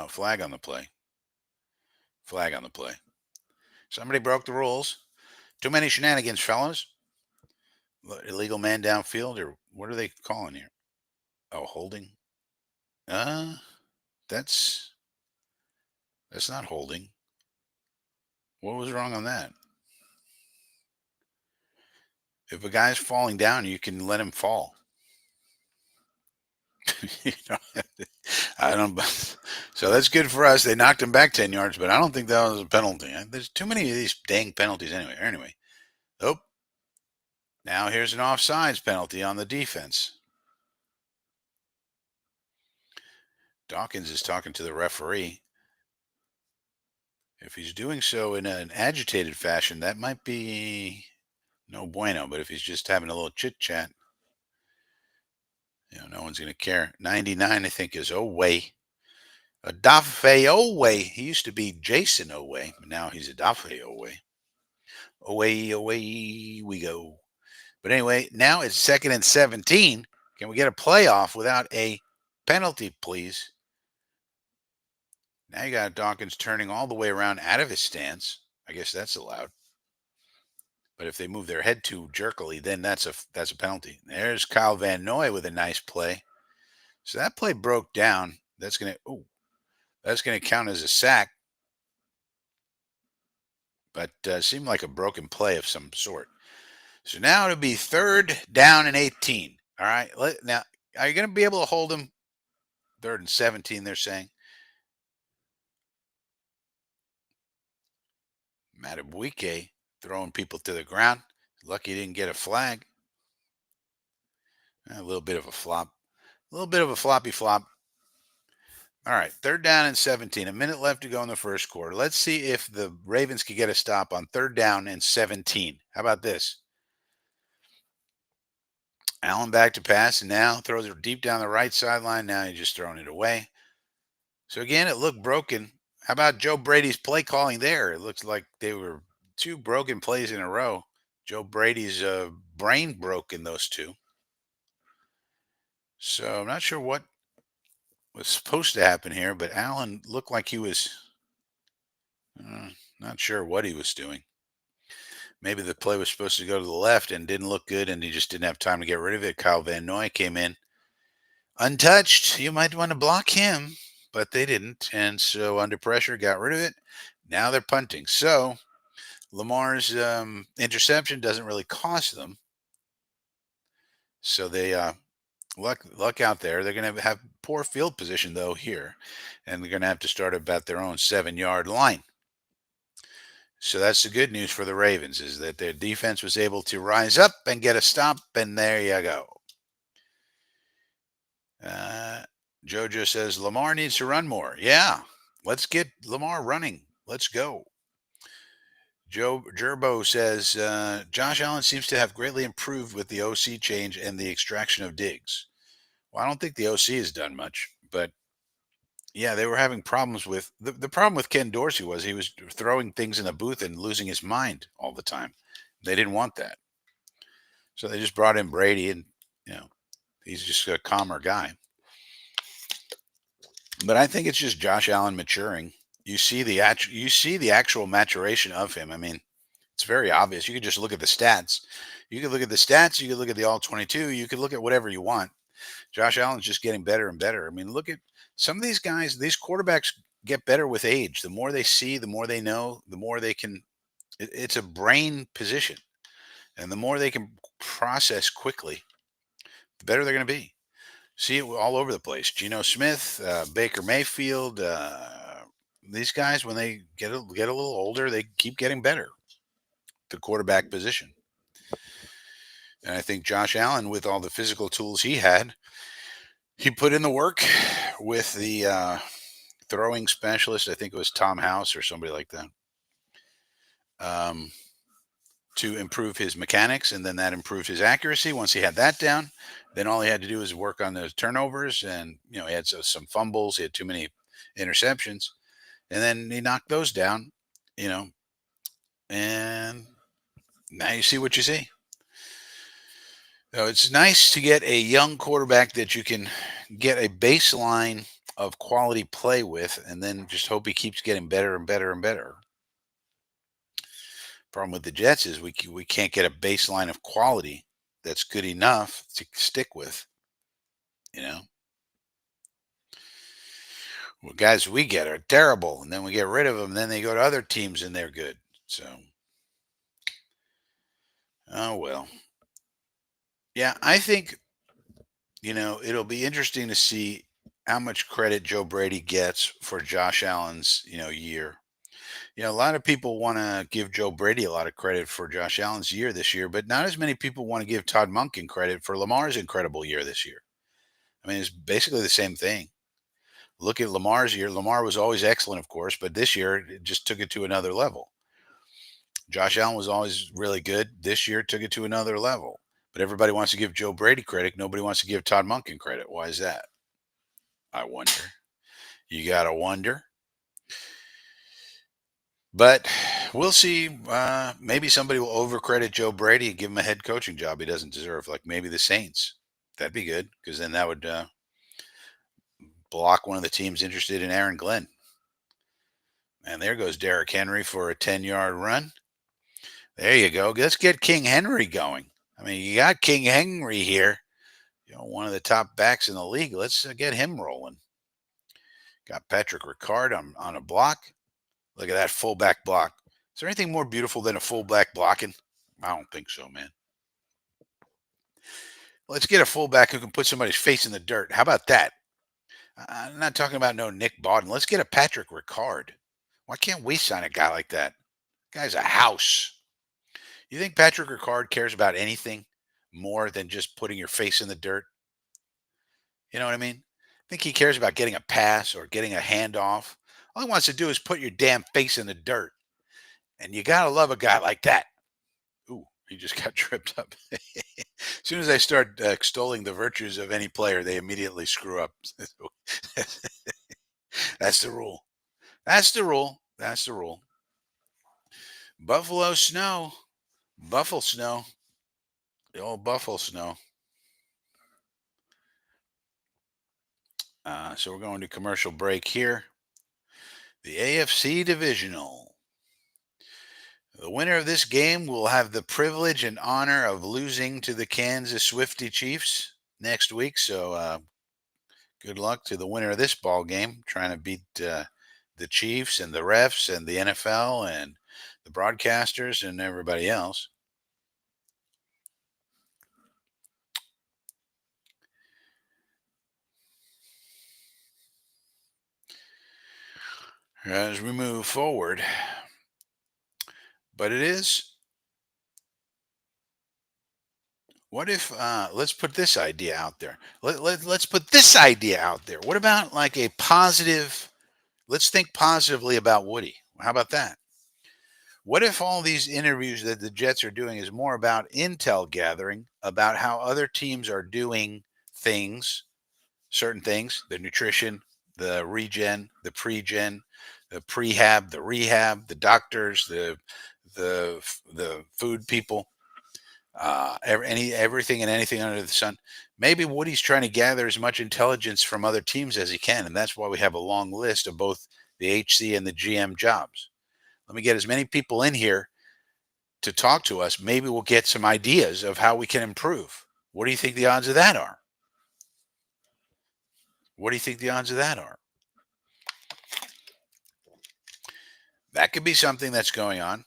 Flag on the play. Flag on the play. Somebody broke the rules. Too many shenanigans, fellas. Illegal man downfield, or what are they calling here? Oh, holding. Uh, that's not holding. What was wrong on that? If a guy's falling down, you can let him fall. You know, I don't. So that's good for us. They knocked him back 10 yards, but I don't think that was a penalty. There's too many of these dang penalties anyway. Anyway, oh, now here's an offsides penalty on the defense. Dawkins is talking to the referee. If he's doing so in an agitated fashion, that might be no bueno. But if he's just having a little chit chat, no one's going to care. 99, I think, is Oway. Adafe Oway. He used to be Jason Oway, but now he's Adafe Oway. Away we go. But anyway, now it's 2nd and 17. Can we get a playoff without a penalty, please? Now you got Dawkins turning all the way around out of his stance. I guess that's allowed. But if they move their head too jerkily, then that's a penalty. There's Kyle Van Noy with a nice play. So that play broke down. That's gonna count as a sack, but seemed like a broken play of some sort. So now it'll be third down and 18. All right. Now, are you going to be able to hold them? Third and 17, they're saying. Matabuike throwing people to the ground. Lucky he didn't get a flag. A little bit of a flop. A little bit of a floppy flop. All right. Third down and 17. A minute left to go in the first quarter. Let's see if the Ravens can get a stop on third down and 17. How about this? Allen back to pass and now throws it deep down the right sideline. Now he's just throwing it away. So again, it looked broken. How about Joe Brady's play calling there? It looks like they were two broken plays in a row. Joe Brady's brain broke in those two. So I'm not sure what was supposed to happen here, but Allen looked like he was not sure what he was doing. Maybe the play was supposed to go to the left and didn't look good, and he just didn't have time to get rid of it. Kyle Van Noy came in untouched. You might want to block him, but they didn't. And so under pressure, got rid of it. Now they're punting. So Lamar's interception doesn't really cost them. So they luck out there. They're going to have poor field position, though, here. And they're going to have to start about their own 7-yard line. So that's the good news for the Ravens is that their defense was able to rise up and get a stop. And there you go. Jojo says Lamar needs to run more. Yeah, let's get Lamar running. Let's go. Joe Gerbo says Josh Allen seems to have greatly improved with the OC change and the extraction of Diggs. Well, I don't think the OC has done much, but yeah, they were having problems with the problem with Ken Dorsey was he was throwing things in the booth and losing his mind all the time. They didn't want that, so they just brought in Brady, and he's just a calmer guy. But I think it's just Josh Allen maturing. You see the actual maturation of him. I mean, it's very obvious. You could just look at the stats. You could look at the stats. You could look at the all 22. You could look at whatever you want. Josh Allen's just getting better and better. I mean, look at some of these guys. These quarterbacks get better with age. The more they see, the more they know, the more they can. It's a brain position, and the more they can process quickly, the better they're going to be. See it all over the place. Geno Smith, Baker Mayfield, these guys when they get a little older, they keep getting better. The quarterback position, and I think Josh Allen, with all the physical tools he had, he put in the work with the throwing specialist. I think it was Tom House or somebody like that. To improve his mechanics, and then that improved his accuracy. Once he had that down, then all he had to do was work on those turnovers, and he had some fumbles. He had too many interceptions, and then he knocked those down. And now you see what you see. So it's nice to get a young quarterback that you can get a baseline of quality play with, and then just hope he keeps getting better and better and better. Problem with the Jets is we can't get a baseline of quality that's good enough to stick with. Well, guys we get are terrible, and then we get rid of them. And then they go to other teams and they're good. So, oh well. Yeah, I think it'll be interesting to see how much credit Joe Brady gets for Josh Allen's year. A lot of people want to give Joe Brady a lot of credit for Josh Allen's year this year, but not as many people want to give Todd Monken credit for Lamar's incredible year this year. I mean, it's basically the same thing. Look at Lamar's year. Lamar was always excellent, of course, but this year it just took it to another level. Josh Allen was always really good. This year took it to another level. But everybody wants to give Joe Brady credit. Nobody wants to give Todd Monken credit. Why is that? I wonder. You got to wonder. But we'll see. Maybe somebody will overcredit Joe Brady and give him a head coaching job he doesn't deserve, like maybe the Saints. That'd be good because then that would block one of the teams interested in Aaron Glenn. And there goes Derrick Henry for a 10-yard run. There you go. Let's get King Henry going. I mean, you got King Henry here, one of the top backs in the league. Let's get him rolling. Got Patrick Ricard on a block. Look at that fullback block. Is there anything more beautiful than a fullback blocking? I don't think so, man. Let's get a fullback who can put somebody's face in the dirt. How about that? I'm not talking about no Nick Bawden. Let's get a Patrick Ricard. Why can't we sign a guy like that? Guy's a house. You think Patrick Ricard cares about anything more than just putting your face in the dirt? You know what I mean? I think he cares about getting a pass or getting a handoff. All he wants to do is put your damn face in the dirt. And you got to love a guy like that. Ooh, he just got tripped up. As soon as I start extolling the virtues of any player, they immediately screw up. That's the rule. That's the rule. That's the rule. Buffalo snow. Buffalo snow. The old Buffalo snow. So we're going to commercial break here. The AFC Divisional. The winner of this game will have the privilege and honor of losing to the Kansas Swifty Chiefs next week. So good luck to the winner of this ball game, trying to beat the Chiefs and the refs and the NFL and the broadcasters and everybody else. As we move forward, but it is. What if let's put this idea out there? Let's put this idea out there. What about like a positive? Let's think positively about Woody. How about that? What if all these interviews that the Jets are doing is more about intel gathering about how other teams are doing things, certain things, the nutrition, the regen, the pregen, the prehab, the rehab, the doctors, the food people, everything and anything under the sun. Maybe Woody's trying to gather as much intelligence from other teams as he can, and that's why we have a long list of both the HC and the GM jobs. Let me get as many people in here to talk to us. Maybe we'll get some ideas of how we can improve. What do you think the odds of that are? What do you think the odds of that are? That could be something that's going on,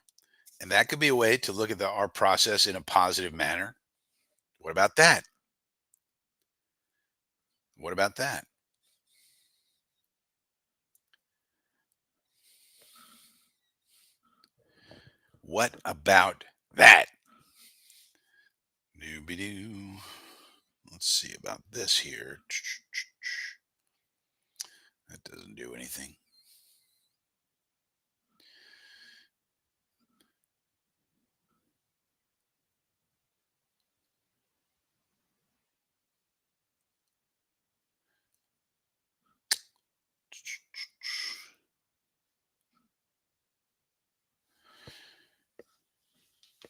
and that could be a way to look at our process in a positive manner. What about that? What about that? What about that? Doo-be-doo. Let's see about this here. That doesn't do anything.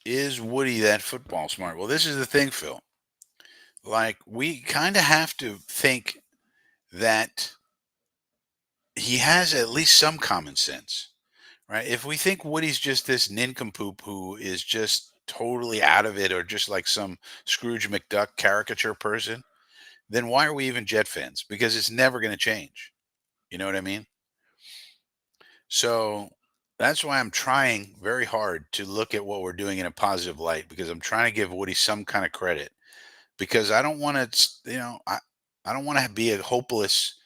Is Woody that football smart? Well, this is the thing, Phil. Like, we kind of have to think that he has at least some common sense, right? If we think Woody's just this nincompoop who is just totally out of it or just like some Scrooge McDuck caricature person, then why are we even Jet fans? Because it's never going to change. You know what I mean? So that's why I'm trying very hard to look at what we're doing in a positive light because I'm trying to give Woody some kind of credit because I don't want to, I don't want to be a hopeless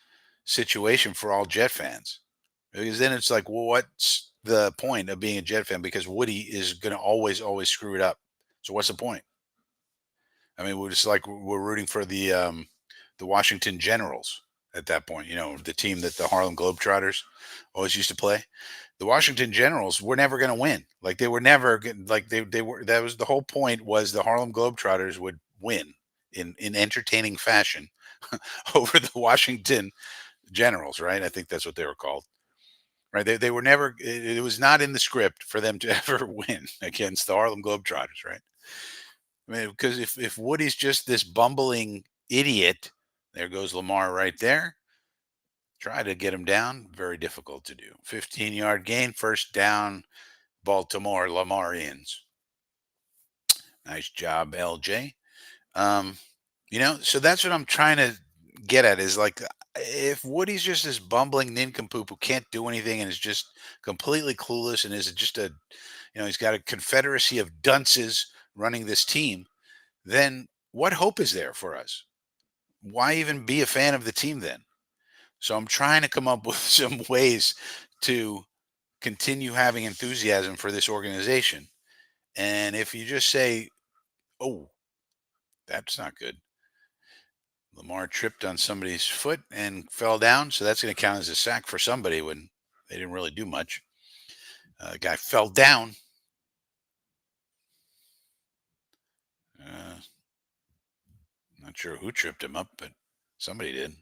situation for all Jet fans because then it's like, well, what's the point of being a Jet fan? Because Woody is going to always screw it up. So what's the point? I mean, we're just like we're rooting for the Washington Generals at that point. The team that the Harlem Globetrotters always used to play. The Washington Generals were never going to win. Like they were never like they were. That was the whole point. Was the Harlem Globetrotters would win in entertaining fashion over the Washington Generals, right? I think that's what they were called. Right? They were never. It was not in the script for them to ever win against the Harlem Globetrotters, right? I mean, because if Woody's just this bumbling idiot, there goes Lamar right there. Try to get him down. Very difficult to do. 15-yard gain, first down, Baltimore, Lamar ends. Nice job, LJ. Um, so that's what I'm trying to get at is like if Woody's just this bumbling nincompoop who can't do anything and is just completely clueless and is just he's got a confederacy of dunces running this team, then what hope is there for us? Why even be a fan of the team then? So I'm trying to come up with some ways to continue having enthusiasm for this organization. And if you just say, oh, that's not good. Lamar tripped on somebody's foot and fell down, so that's going to count as a sack for somebody when they didn't really do much. The guy fell down. Uh, Not sure who tripped him up, but somebody did.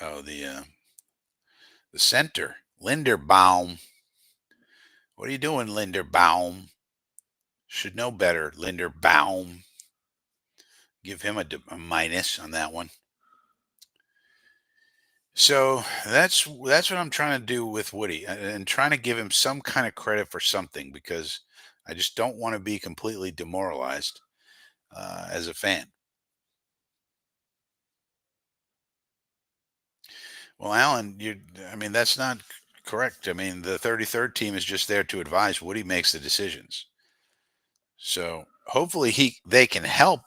Oh, the center, Linderbaum. What are you doing, Linderbaum? Should know better, Linderbaum. Give him a minus on that one. So that's what I'm trying to do with Woody, and trying to give him some kind of credit for something because I just don't want to be completely demoralized as a fan. Well, Alan, I mean, that's not correct. I mean, the 33rd team is just there to advise. Woody makes the decisions. So hopefully they can help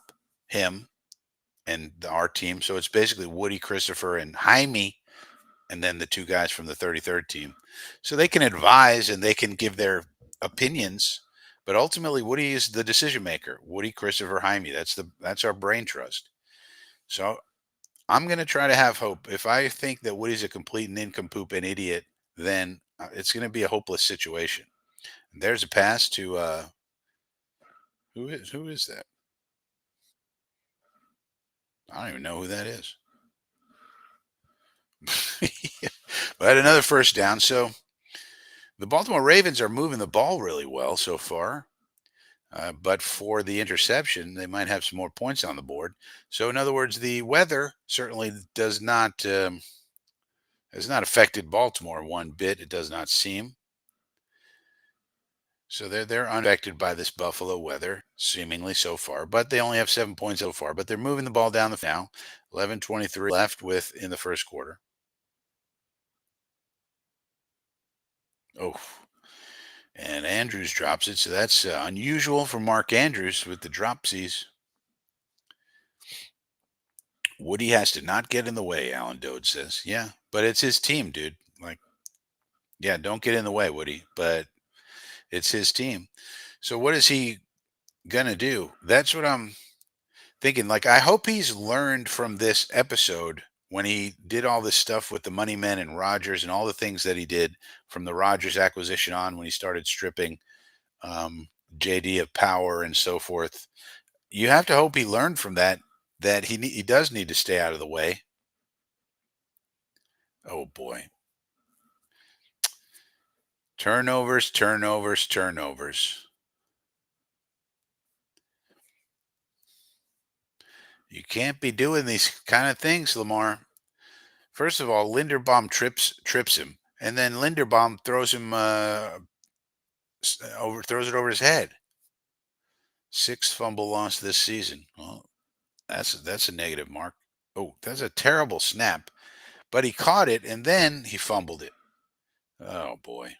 him and our team. So it's basically Woody, Christopher, and Jaime, and then the two guys from the 33rd team. So they can advise and they can give their opinions. But ultimately, Woody is the decision maker. Woody, Christopher, Jaime. That's our brain trust. So I'm going to try to have hope. If I think that Woody's a complete nincompoop and idiot, then it's going to be a hopeless situation. There's a pass to who is that? I don't even know who that is. But another first down. So the Baltimore Ravens are moving the ball really well so far. But for the interception, they might have some more points on the board. So, in other words, the weather certainly has not affected Baltimore one bit. It does not seem. So they're unaffected by this Buffalo weather, seemingly so far. But they only have 7 points so far. But they're moving the ball down the now. 11:23 left with in the first quarter. Oh, and Andrews drops it. So that's unusual for Mark Andrews with the dropsies. Woody has to not get in the way, Alan Dode says. Yeah, but it's his team, dude. Like, yeah, don't get in the way, Woody. But it's his team. So what is he gonna do? That's what I'm thinking. Like, I hope he's learned from this episode when he did all this stuff with the Money Men and Rogers and all the things that he did from the Rogers acquisition on when he started stripping JD of power and so forth. You have to hope he learned from that he does need to stay out of the way. Oh boy. Turnovers, turnovers, turnovers. You can't be doing these kind of things, Lamar. First of all, Linderbaum trips him, and then Linderbaum throws him throws it over his head. Sixth fumble loss this season. Well, that's a negative mark. Oh, that's a terrible snap. But he caught it and then he fumbled it. Oh boy.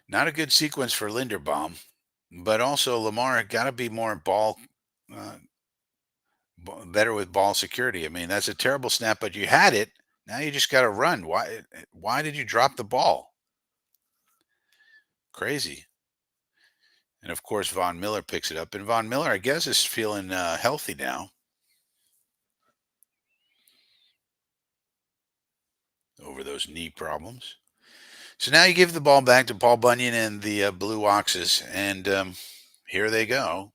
Not a good sequence for Linderbaum, but also Lamar got to be more uh, better with ball security. I mean, that's a terrible snap, but you had it. Now you just got to run. Why did you drop the ball? Crazy. And of course, Von Miller picks it up, and Von Miller, I guess, is feeling healthy now over those knee problems. So now you give the ball back to Paul Bunyan and the Blue Oxes, and here they go.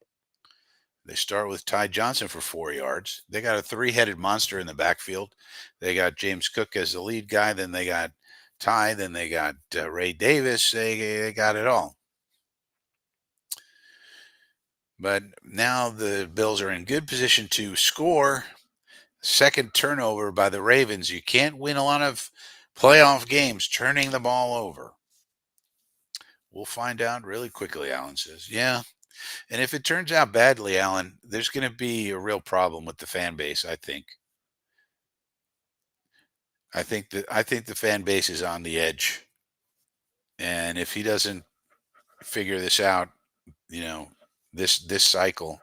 They start with Ty Johnson for 4 yards. They got a three-headed monster in the backfield. They got James Cook as the lead guy. Then they got Ty. Then they got Ray Davis. They got it all. But now the Bills are in good position to score. Second turnover by the Ravens. You can't win a lot of playoff games turning the ball over. We'll find out really quickly, Alan says. Yeah. And if it turns out badly, Alan, there's going to be a real problem with the fan base, I think. I think the fan base is on the edge. And if he doesn't figure this out, you know, this cycle,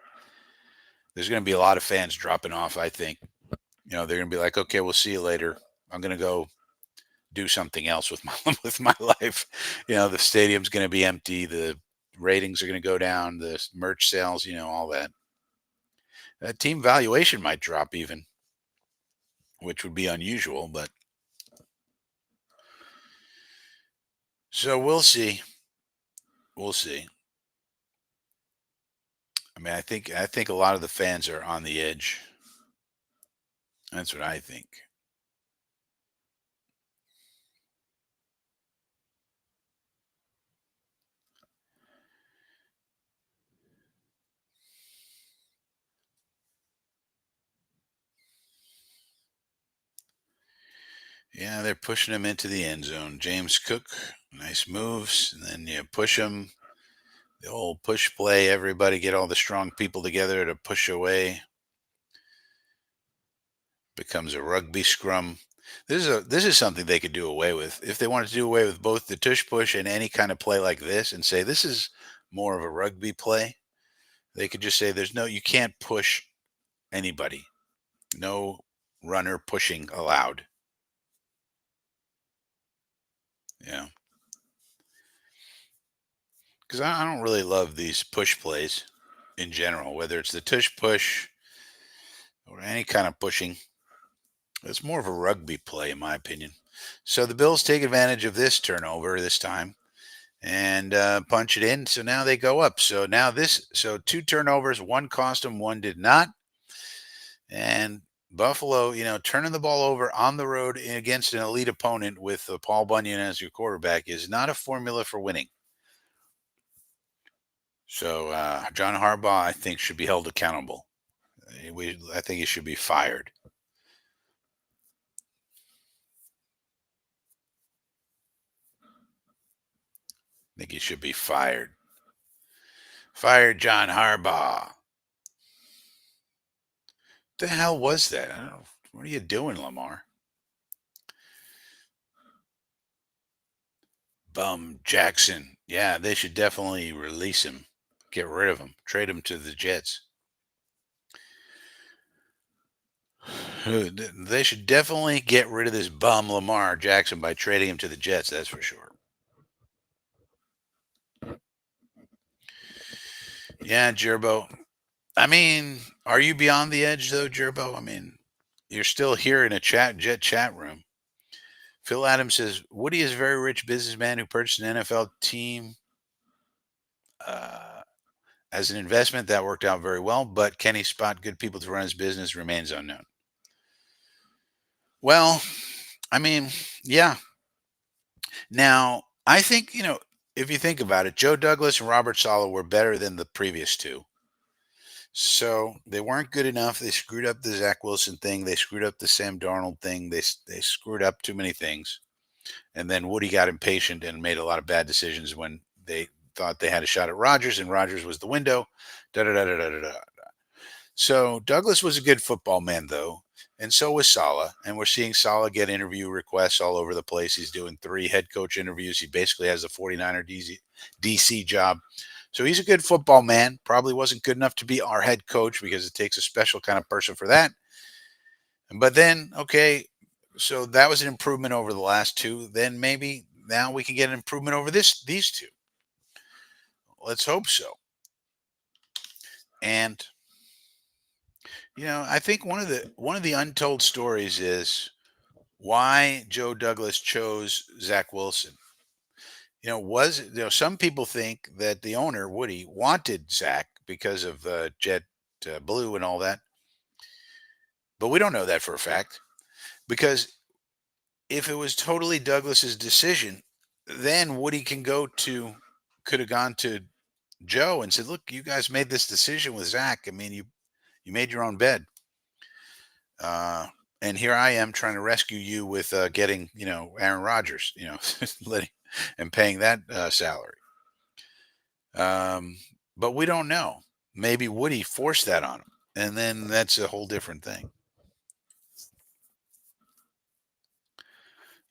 there's going to be a lot of fans dropping off, I think. They're going to be like, "Okay, we'll see you later. I'm going to go do something else with my with my life." The stadium's going to be empty, the ratings are going to go down, the merch sales, all that. Team valuation might drop even, which would be unusual, but so we'll see. We'll see. I mean, I think a lot of the fans are on the edge. That's what I think. Yeah, they're pushing him into the end zone. James Cook, nice moves, and then you push him. The old push play. Everybody get all the strong people together to push away. Becomes a rugby scrum. This is something they could do away with if they wanted to do away with both the tush push and any kind of play like this, and say this is more of a rugby play. They could just say you can't push anybody. No runner pushing allowed. Yeah, because I don't really love these push plays in general, whether it's the tush push or any kind of pushing. It's more of a rugby play, in my opinion. So the Bills take advantage of this turnover this time and punch it in. So now they go up. So two turnovers, one cost them, one did not. And Buffalo, turning the ball over on the road against an elite opponent with Paul Bunyan as your quarterback is not a formula for winning. So John Harbaugh, I think, should be held accountable. I think he should be fired. I think he should be fired. Fired John Harbaugh. The hell was that? I don't know. What are you doing, Lamar? Bum Jackson. Yeah, they should definitely release him. Get rid of him. Trade him to the Jets. They should definitely get rid of this bum Lamar Jackson by trading him to the Jets, that's for sure. Yeah, Gerbo. I mean, are you beyond the edge though, Gerbo? I mean, you're still here in a jet chat room. Phil Adams says Woody is a very rich businessman who purchased an NFL team uh, as an investment that worked out very well, but can he spot good people to run his business remains unknown. Well, I mean, yeah. Now, I think, if you think about it, Joe Douglas and Robert Sala were better than the previous two. So they weren't good enough. They screwed up the Zach Wilson thing. They screwed up the Sam Darnold thing. They screwed up too many things. And then Woody got impatient and made a lot of bad decisions when they thought they had a shot at Rodgers, and Rodgers was the window. Da da da da da da. So Douglas was a good football man, though, and so was Saleh. And we're seeing Saleh get interview requests all over the place. He's doing 3 head coach interviews. He basically has a 49er DC job. So he's a good football man. Probably wasn't good enough to be our head coach because it takes a special kind of person for that. But then, okay, so that was an improvement over the last two. Then maybe now we can get an improvement over these two. Let's hope so. And I think one of the untold stories is why Joe Douglas chose Zach Wilson. Some people think that the owner Woody wanted Zach because of Jet Blue and all that, but we don't know that for a fact because if it was totally Douglas's decision, then Woody could have gone to Joe and said, "Look, you guys made this decision with Zach. I mean, you made your own bed." And here I am trying to rescue you with getting Aaron Rodgers, letting and paying that salary. Um, but we don't know. Maybe Woody forced that on him, and then that's a whole different thing.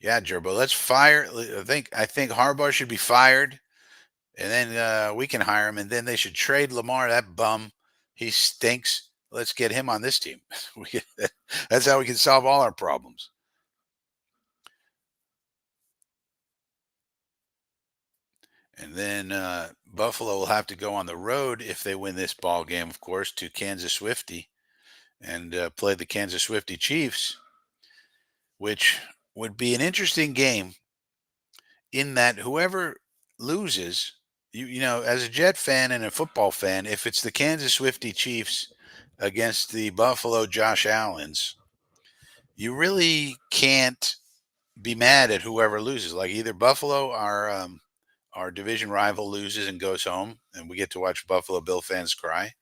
Yeah, Gerbo, let's fire. I think Harbaugh should be fired, and then we can hire him, and then they should trade Lamar. That bum, he stinks. Let's get him on this team. That's how we can solve all our problems. And then Buffalo will have to go on the road if they win this ball game, of course, to Kansas Swifty and play the Kansas Swifty Chiefs, which would be an interesting game in that whoever loses, as a Jet fan and a football fan, if it's the Kansas Swifty Chiefs against the Buffalo Josh Allens, you really can't be mad at whoever loses. Like either Buffalo, our division rival, loses and goes home, and we get to watch Buffalo Bill fans cry,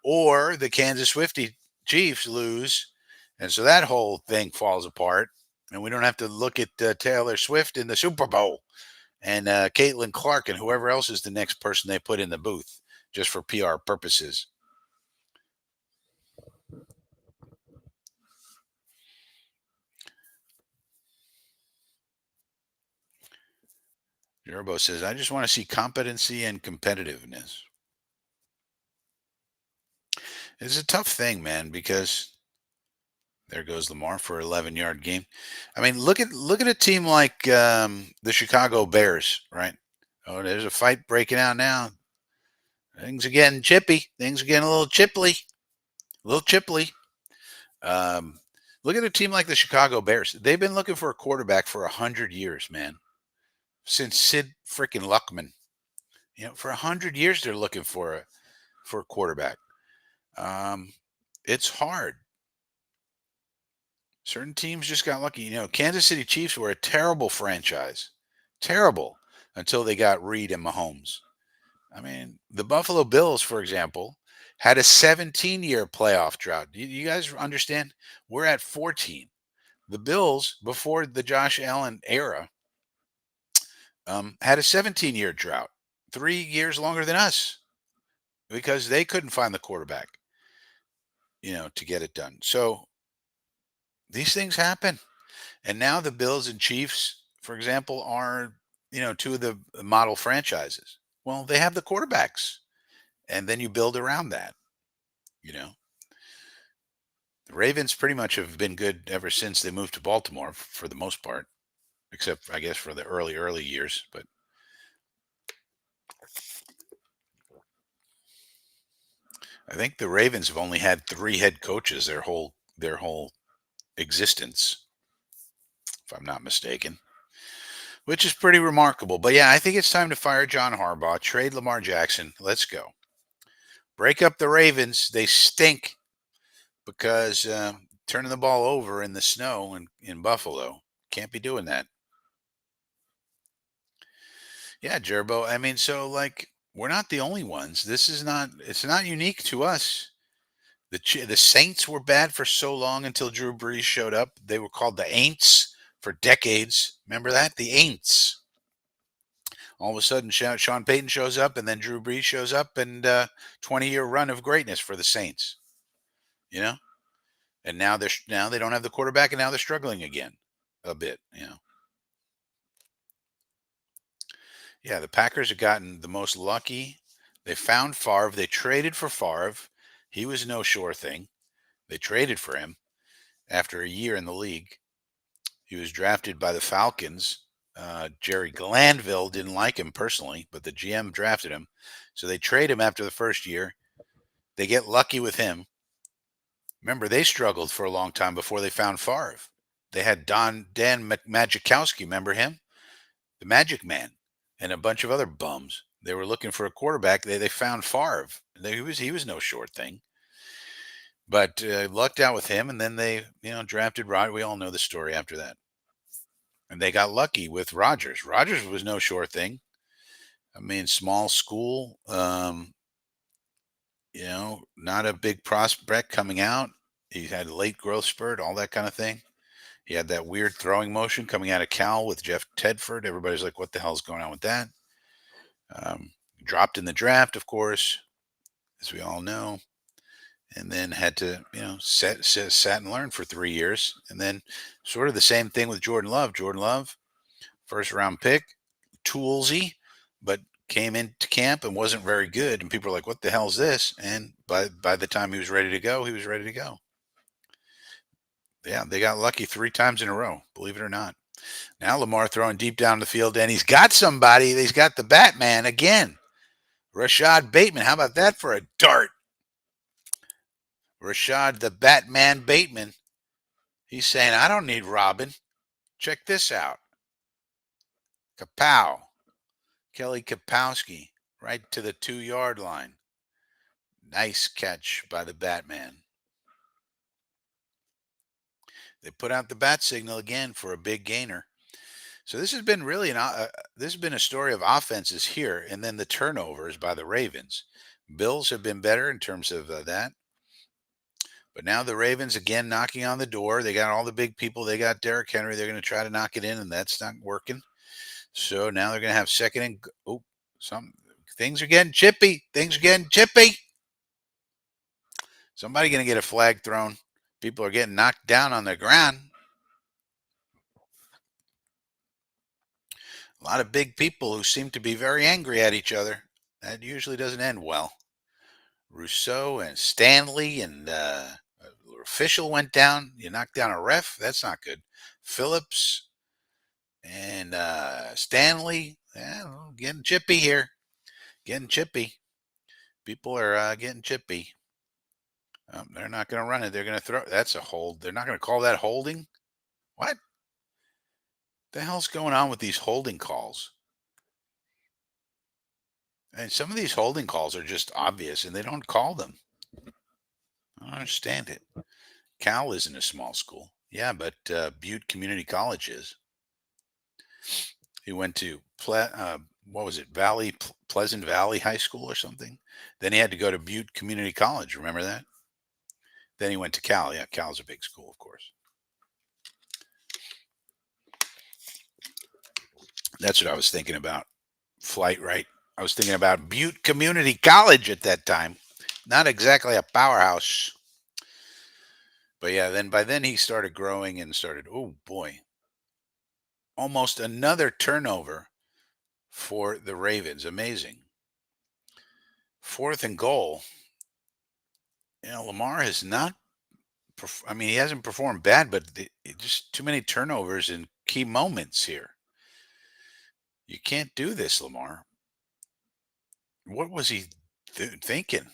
or the Kansas Swifty Chiefs lose, and so that whole thing falls apart, and we don't have to look at Taylor Swift in the Super Bowl and Caitlin Clark and whoever else is the next person they put in the booth just for PR purposes. Jerbo says, I just want to see competency and competitiveness. It's a tough thing, man, because there goes Lamar for an 11-yard game. I mean, look at a team like the Chicago Bears, right? Oh, there's a fight breaking out now. Things are getting chippy. Things are getting a little chipply. A little chipply. Um, Look at a team like the Chicago Bears. They've been looking for a quarterback for 100 years, man. Since Sid freaking Luckman. For 100 years they're looking for a quarterback. Um, it's hard. Certain teams just got lucky. Kansas City Chiefs were a terrible franchise. Terrible until they got Reed and Mahomes. I mean, the Buffalo Bills, for example, had a 17-year playoff drought. You guys understand? We're at 14. The Bills, before the Josh Allen era, had a 17-year drought, 3 years longer than us, because they couldn't find the quarterback, to get it done. So these things happen. And now the Bills and Chiefs, for example, are, two of the model franchises. Well, they have the quarterbacks, and then you build around that, you know. The Ravens pretty much have been good ever since they moved to Baltimore for the most part, except I guess for the early years. But I think the Ravens have only had three head coaches their whole existence, if I'm not mistaken, which is pretty remarkable. But yeah, I think it's time to fire John Harbaugh, trade Lamar Jackson. Let's go. Break up the Ravens. They stink because turning the ball over in the snow in Buffalo. Can't be doing that. Yeah, Gerbo. I mean, so like we're not the only ones. It's not unique to us. The Saints were bad for so long until Drew Brees showed up. They were called the Aints for decades. Remember that? The Aints. All of a sudden, Sean Payton shows up, and then Drew Brees shows up, and 20-year run of greatness for the Saints. You know, and now they don't have the quarterback, and now they're struggling again a bit. Yeah, the Packers have gotten the most lucky. They found Favre. They traded for Favre. He was no sure thing. They traded for him after a year in the league. He was drafted by the Falcons. Jerry Glanville didn't like him personally, but the GM drafted him. So they trade him after the first year. They get lucky with him. Remember, they struggled for a long time before they found Favre. They had Dan Majkowski. Remember him? The Magic Man, and a bunch of other bums. They were looking for a quarterback. They found Favre. He was no short thing, but lucked out with him. And then they drafted Rod. We all know the story after that. And they got lucky with Rodgers. Rodgers was no short thing. I mean, small school. Not a big prospect coming out. He had a late growth spurt, all that kind of thing. He had that weird throwing motion coming out of Cal with Jeff Tedford. Everybody's like, what the hell's going on with that? Dropped in the draft, of course, as we all know, and then had to, sat and learn for 3 years. And then sort of the same thing with Jordan Love. Jordan Love, first round pick, toolsy, but came into camp and wasn't very good. And people were like, what the hell's this? And by the time he was ready to go, he was ready to go. Yeah, they got lucky 3 times in a row, believe it or not. Now Lamar throwing deep down the field, and he's got somebody. He's got the Batman again. Rashad Bateman. How about that for a dart? Rashad the Batman Bateman. He's saying, I don't need Robin. Check this out. Kapow. Kelly Kapowski right to the 2-yard line. Nice catch by the Batman. They put out the bat signal again for a big gainer. So this has been really this has been a story of offenses here, and then the turnovers by the Ravens. Bills have been better in terms of that, but now the Ravens again knocking on the door. They got all the big people. They got Derrick Henry. They're going to try to knock it in, and that's not working. So now they're going to have second and some things are getting chippy. Things are getting chippy. Somebody going to get a flag thrown. People are getting knocked down on the ground. A lot of big people who seem to be very angry at each other. That usually doesn't end well. Rousseau and Stanley and official went down. You knocked down a ref. That's not good. Phillips and Stanley. Yeah, getting chippy here. Getting chippy. People are getting chippy. They're not going to run it. They're going to throw. That's a hold. They're not going to call that holding. What the hell's going on with these holding calls? And some of these holding calls are just obvious, and they don't call them. I don't understand it. Cal isn't a small school. Yeah, but Butte Community College is. He went to what was it, Pleasant Valley High School or something. Then he had to go to Butte Community College. Remember that? Then he went to Cal. Yeah, Cal's a big school, of course. That's what I was thinking about. Flight right. I was thinking about Butte Community College at that time. Not exactly a powerhouse. But yeah, then by then he started growing and started, oh boy, almost another turnover for the Ravens. Amazing. 4th and goal. Lamar has not, he hasn't performed bad, but just too many turnovers in key moments here. You can't do this, Lamar. What was he thinking?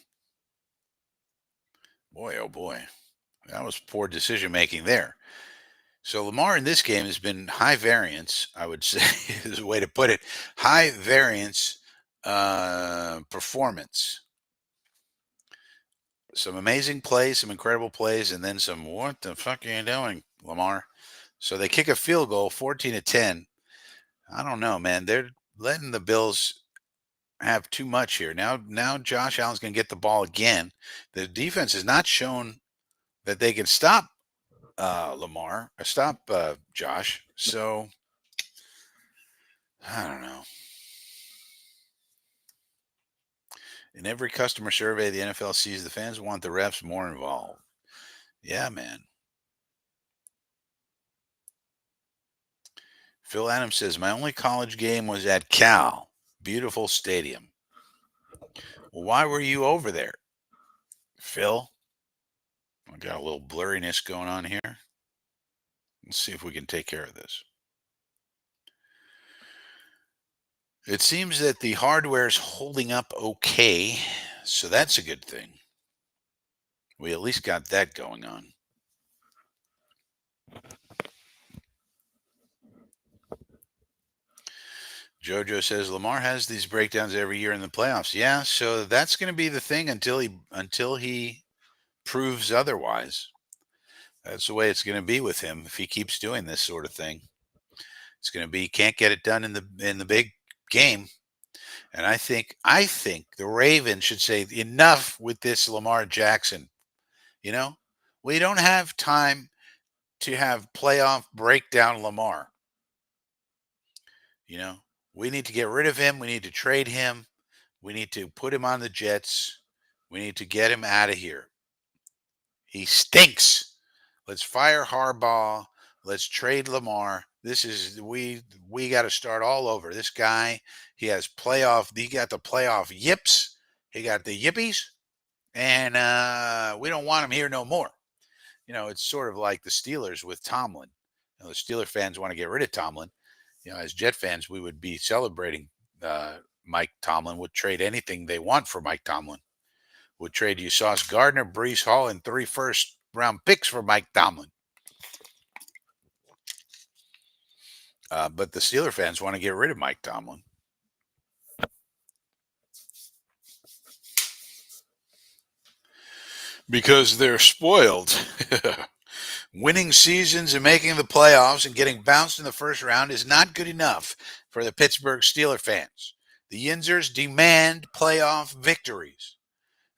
Boy, oh boy. That was poor decision making there. So Lamar in this game has been high variance, I would say, is a way to put it. High variance performance. Some amazing plays, some incredible plays, and then some what the fuck are you doing, Lamar? So they kick a field goal, 14-10. I don't know, man. They're letting the Bills have too much here. Now Josh Allen's going to get the ball again. The defense has not shown that they can stop Lamar, or stop Josh. So I don't know. In every customer survey the NFL sees, the fans want the refs more involved. Yeah, man. Phil Adams says, my only college game was at Cal. Beautiful stadium. Well, why were you over there, Phil? I got a little blurriness going on here. Let's see if we can take care of this. It seems that the hardware is holding up okay, so that's a good thing. We at least got that going on. Jojo says Lamar has these breakdowns every year in the playoffs. Yeah, so that's going to be the thing until he proves otherwise. That's the way it's going to be with him if he keeps doing this sort of thing. It's going to be can't get it done in the big game. And I think the Ravens should say enough with this Lamar Jackson. We don't have time to have playoff breakdown Lamar. We need to get rid of him. We need to trade him. We need to put him on the Jets. We need to get him out of here. He stinks. Let's fire Harbaugh. Let's trade Lamar. This is we got to start all over. This guy, he has playoff. He got the playoff yips. He got the yippies, and we don't want him here no more. It's sort of like the Steelers with Tomlin. The Steeler fans want to get rid of Tomlin. As Jet fans, we would be celebrating Mike Tomlin. Would trade anything they want for Mike Tomlin. Would trade you Sauce Gardner, Brees Hall, and 3 first-round picks for Mike Tomlin. But the Steeler fans want to get rid of Mike Tomlin. Because they're spoiled. Winning seasons and making the playoffs and getting bounced in the first round is not good enough for the Pittsburgh Steelers fans. The Yinzers demand playoff victories.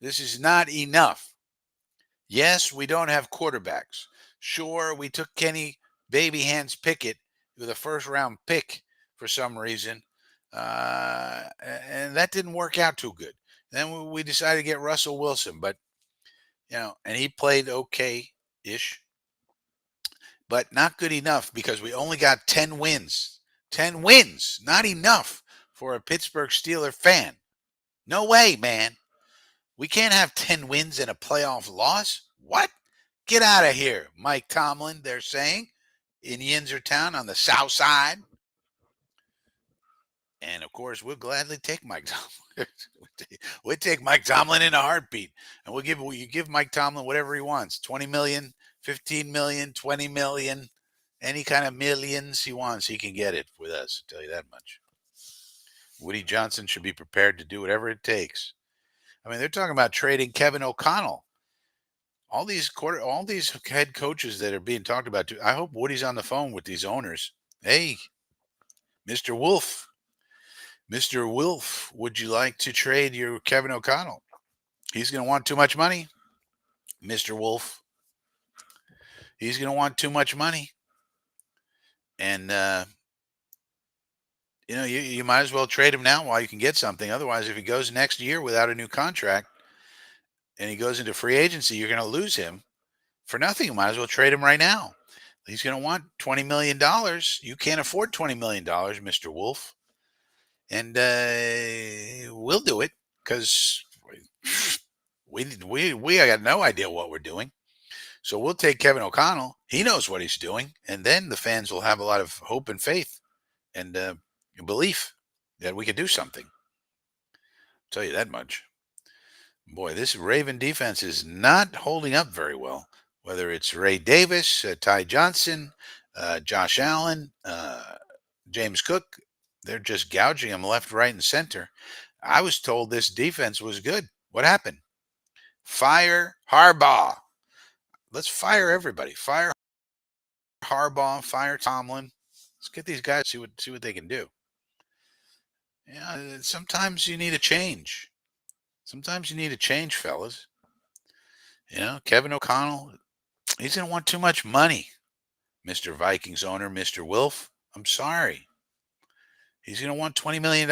This is not enough. Yes, we don't have quarterbacks. Sure, we took Kenny Baby Hands Pickett with a first-round pick for some reason, and that didn't work out too good. Then we decided to get Russell Wilson, but and he played okay-ish, but not good enough because we only got 10 wins. 10 wins, not enough for a Pittsburgh Steelers fan. No way, man. We can't have 10 wins and a playoff loss. What? Get out of here, Mike Tomlin, they're saying, in Yinzertown on the south side. And, of course, we'll gladly take Mike Tomlin. We'll take Mike Tomlin in a heartbeat. And you give Mike Tomlin whatever he wants, 20 million, 15 million, 20 million, any kind of millions he wants, he can get it with us, I'll tell you that much. Woody Johnson should be prepared to do whatever it takes. I mean, they're talking about trading Kevin O'Connell. All these head coaches that are being talked about. I hope Woody's on the phone with these owners. Hey, Mr. Wolf, would you like to trade your Kevin O'Connell? He's going to want too much money, Mr. Wolf. He's going to want too much money, and you might as well trade him now while you can get something. Otherwise, if he goes next year without a new contract and he goes into free agency, you're going to lose him for nothing. You might as well trade him right now. He's going to want $20 million. You can't afford $20 million, Mr. Wolf. And we'll do it because we got no idea what we're doing. So we'll take Kevin O'Connell. He knows what he's doing. And then the fans will have a lot of hope and faith and belief that we could do something. I'll tell you that much. Boy, this Raven defense is not holding up very well. Whether it's Ray Davis, Ty Johnson, Josh Allen, James Cook, they're just gouging them left, right, and center. I was told this defense was good. What happened? Fire Harbaugh. Let's fire everybody. Fire Harbaugh. Fire Tomlin. Let's get these guys see what they can do. Yeah, sometimes you need a change. Sometimes you need a change, fellas. Kevin O'Connell, he's going to want too much money. Mr. Vikings owner, Mr. Wilf, I'm sorry. He's going to want $20 million.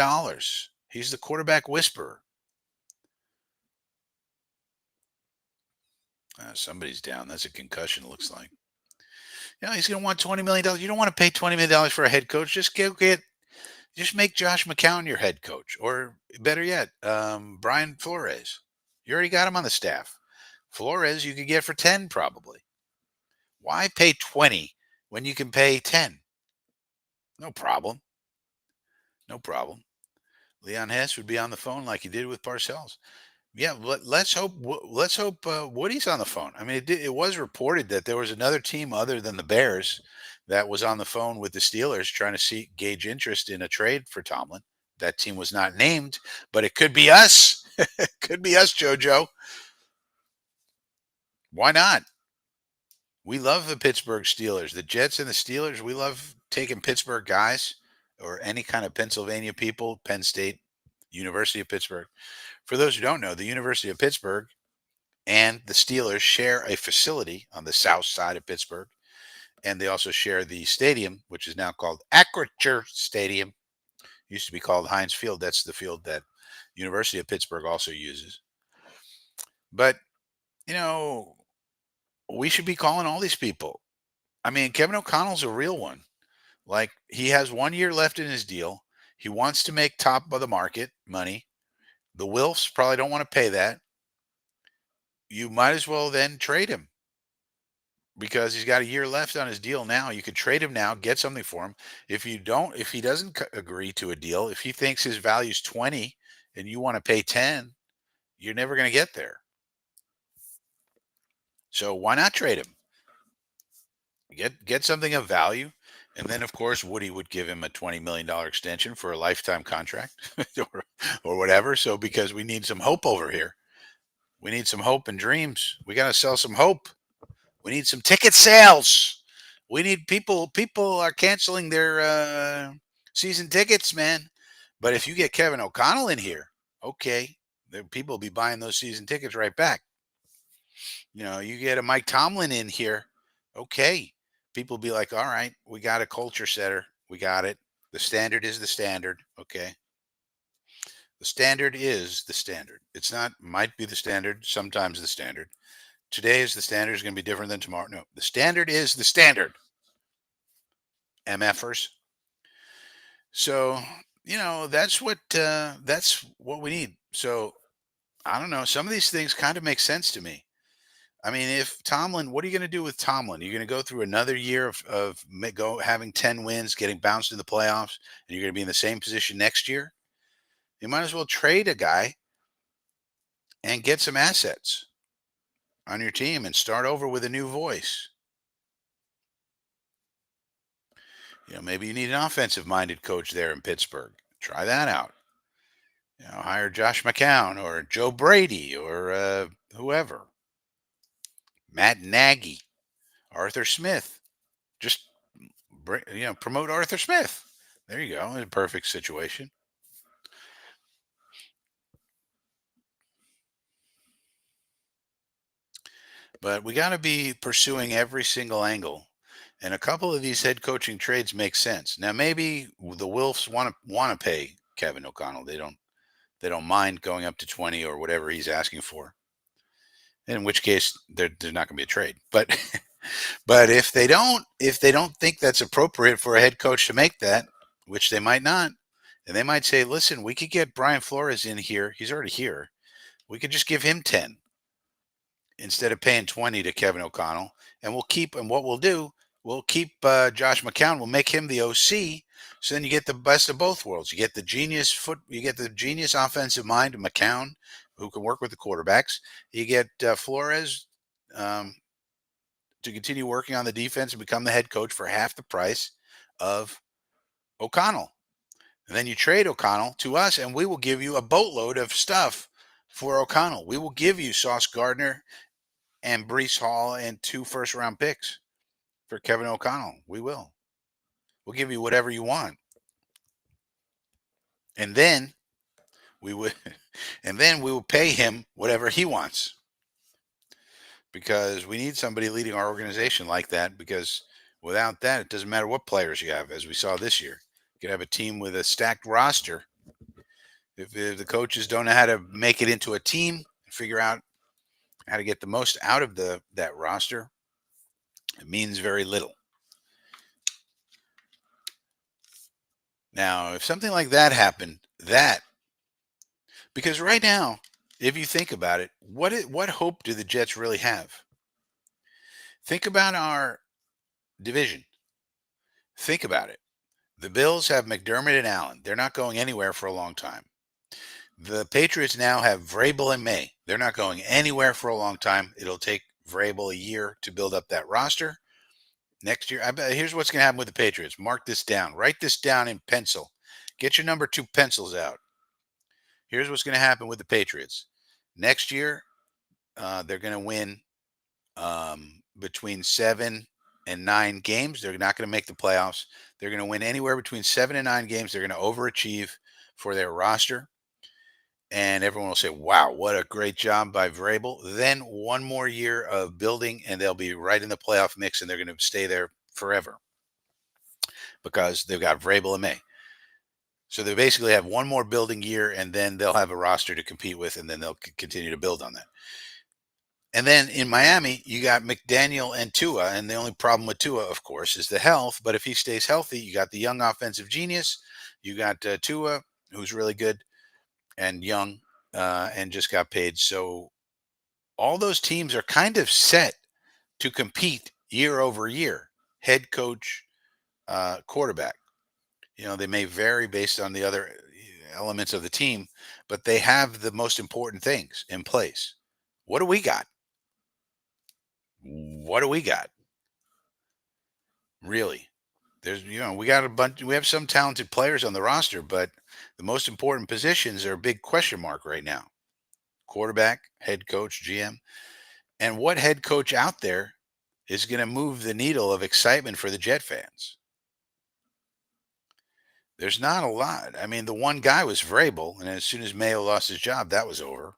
He's the quarterback whisperer. Somebody's down. That's a concussion, it looks like. He's going to want $20 million. You don't want to pay $20 million for a head coach. Just make Josh McCown your head coach. Or better yet, Brian Flores. You already got him on the staff. Flores you could get for 10 probably. Why pay 20 when you can pay 10? No problem. No problem. Leon Hess would be on the phone like he did with Parcells. Yeah, let's hope Woody's on the phone. I mean, it was reported that there was another team other than the Bears that was on the phone with the Steelers trying to gauge interest in a trade for Tomlin. That team was not named, but it could be us. It could be us, JoJo. Why not? We love the Pittsburgh Steelers. The Jets and the Steelers, we love taking Pittsburgh guys or any kind of Pennsylvania people, Penn State, University of Pittsburgh. For those who don't know, the University of Pittsburgh and the Steelers share a facility on the south side of Pittsburgh. And they also share the stadium, which is now called Acrisure Stadium. Used to be called Heinz Field. That's the field that University of Pittsburgh also uses. But, you know, we should be calling all these people. I mean, Kevin O'Connell's a real one. Like, he has 1 year left in his deal. He wants to make top of the market money. The Wilfs probably don't want to pay that. You might as well then trade him because he's got a year left on his deal now. You could trade him now, get something for him. If he doesn't agree to a deal, if he thinks his value is 20 and you want to pay 10, you're never going to get there. So why not trade him? Get something of value. And then, of course, Woody would give him a $20 million extension for a lifetime contract or whatever. So because we need some hope over here. We need some hope and dreams. We got to sell some hope. We need some ticket sales. We need people. People are canceling their season tickets, man. But if you get Kevin O'Connell in here, okay, people will be buying those season tickets right back. You get a Mike Tomlin in here, okay, people will be like, all right, we got a culture setter. We got it. The standard is the standard. Okay. The standard is the standard. It's not, might be the standard, sometimes the standard. Today is the standard is going to be different than tomorrow. No, the standard is the standard. MFers. So, that's what we need. So I don't know. Some of these things kind of make sense to me. I mean, if Tomlin, what are you going to do with Tomlin? You're going to go through another year of having 10 wins, getting bounced in the playoffs, and you're going to be in the same position next year? You might as well trade a guy and get some assets on your team and start over with a new voice. Maybe you need an offensive minded coach there in Pittsburgh. Try that out. Hire Josh McCown or Joe Brady or whoever. Matt Nagy, Arthur Smith. Just promote Arthur Smith. There you go. A perfect situation. But we got to be pursuing every single angle. And a couple of these head coaching trades make sense. Now maybe the Wilfs want to pay Kevin O'Connell. They don't mind going up to 20 or whatever he's asking for. In which case there's not going to be a trade. But but if they don't think that's appropriate for a head coach to make that, which they might not, and they might say, listen, we could get Brian Flores in here. He's already here. We could just give him 10 instead of paying 20 to Kevin O'Connell. And what we'll do, we'll keep Josh McCown. We'll make him the OC. So then you get the best of both worlds. You get the genius offensive mind of McCown, who can work with the quarterbacks. You get Flores to continue working on the defense and become the head coach for half the price of O'Connell. And then you trade O'Connell to us, and we will give you a boatload of stuff for O'Connell. We will give you Sauce Gardner and Brees Hall and 2 first-round picks for Kevin O'Connell. We will. We'll give you whatever you want. And then we would pay him whatever he wants. Because we need somebody leading our organization like that, because without that, it doesn't matter what players you have, as we saw this year. You could have a team with a stacked roster. If the coaches don't know how to make it into a team, figure out how to get the most out of that roster, it means very little. Now, if something like that happened, because right now, if you think about it, what hope do the Jets really have? Think about our division. Think about it. The Bills have McDermott and Allen. They're not going anywhere for a long time. The Patriots now have Vrabel and May. They're not going anywhere for a long time. It'll take Vrabel a year to build up that roster. Next year, here's what's going to happen with the Patriots. Mark this down. Write this down in pencil. Get your number 2 pencils out. Here's what's going to happen with the Patriots. Next year, they're going to win between 7 and 9 games. They're not going to make the playoffs. They're going to win anywhere between 7 and 9 games. They're going to overachieve for their roster. And everyone will say, wow, what a great job by Vrabel. Then one more year of building, and they'll be right in the playoff mix, and they're going to stay there forever because they've got Vrabel and May. So they basically have one more building year, and then they'll have a roster to compete with, and then they'll continue to build on that. And then in Miami, you got McDaniel and Tua, and the only problem with Tua, of course, is the health. But if he stays healthy, you got the young offensive genius. You got Tua, who's really good and young, and just got paid. So all those teams are kind of set to compete year over year. Head coach, quarterback. They may vary based on the other elements of the team, but they have the most important things in place. What do we got? What do we got? Really? We got a bunch, we have some talented players on the roster, but the most important positions are a big question mark right now. Quarterback, head coach, GM. And what head coach out there is going to move the needle of excitement for the Jet fans? There's not a lot. I mean, the one guy was Vrabel, and as soon as Mayo lost his job, that was over.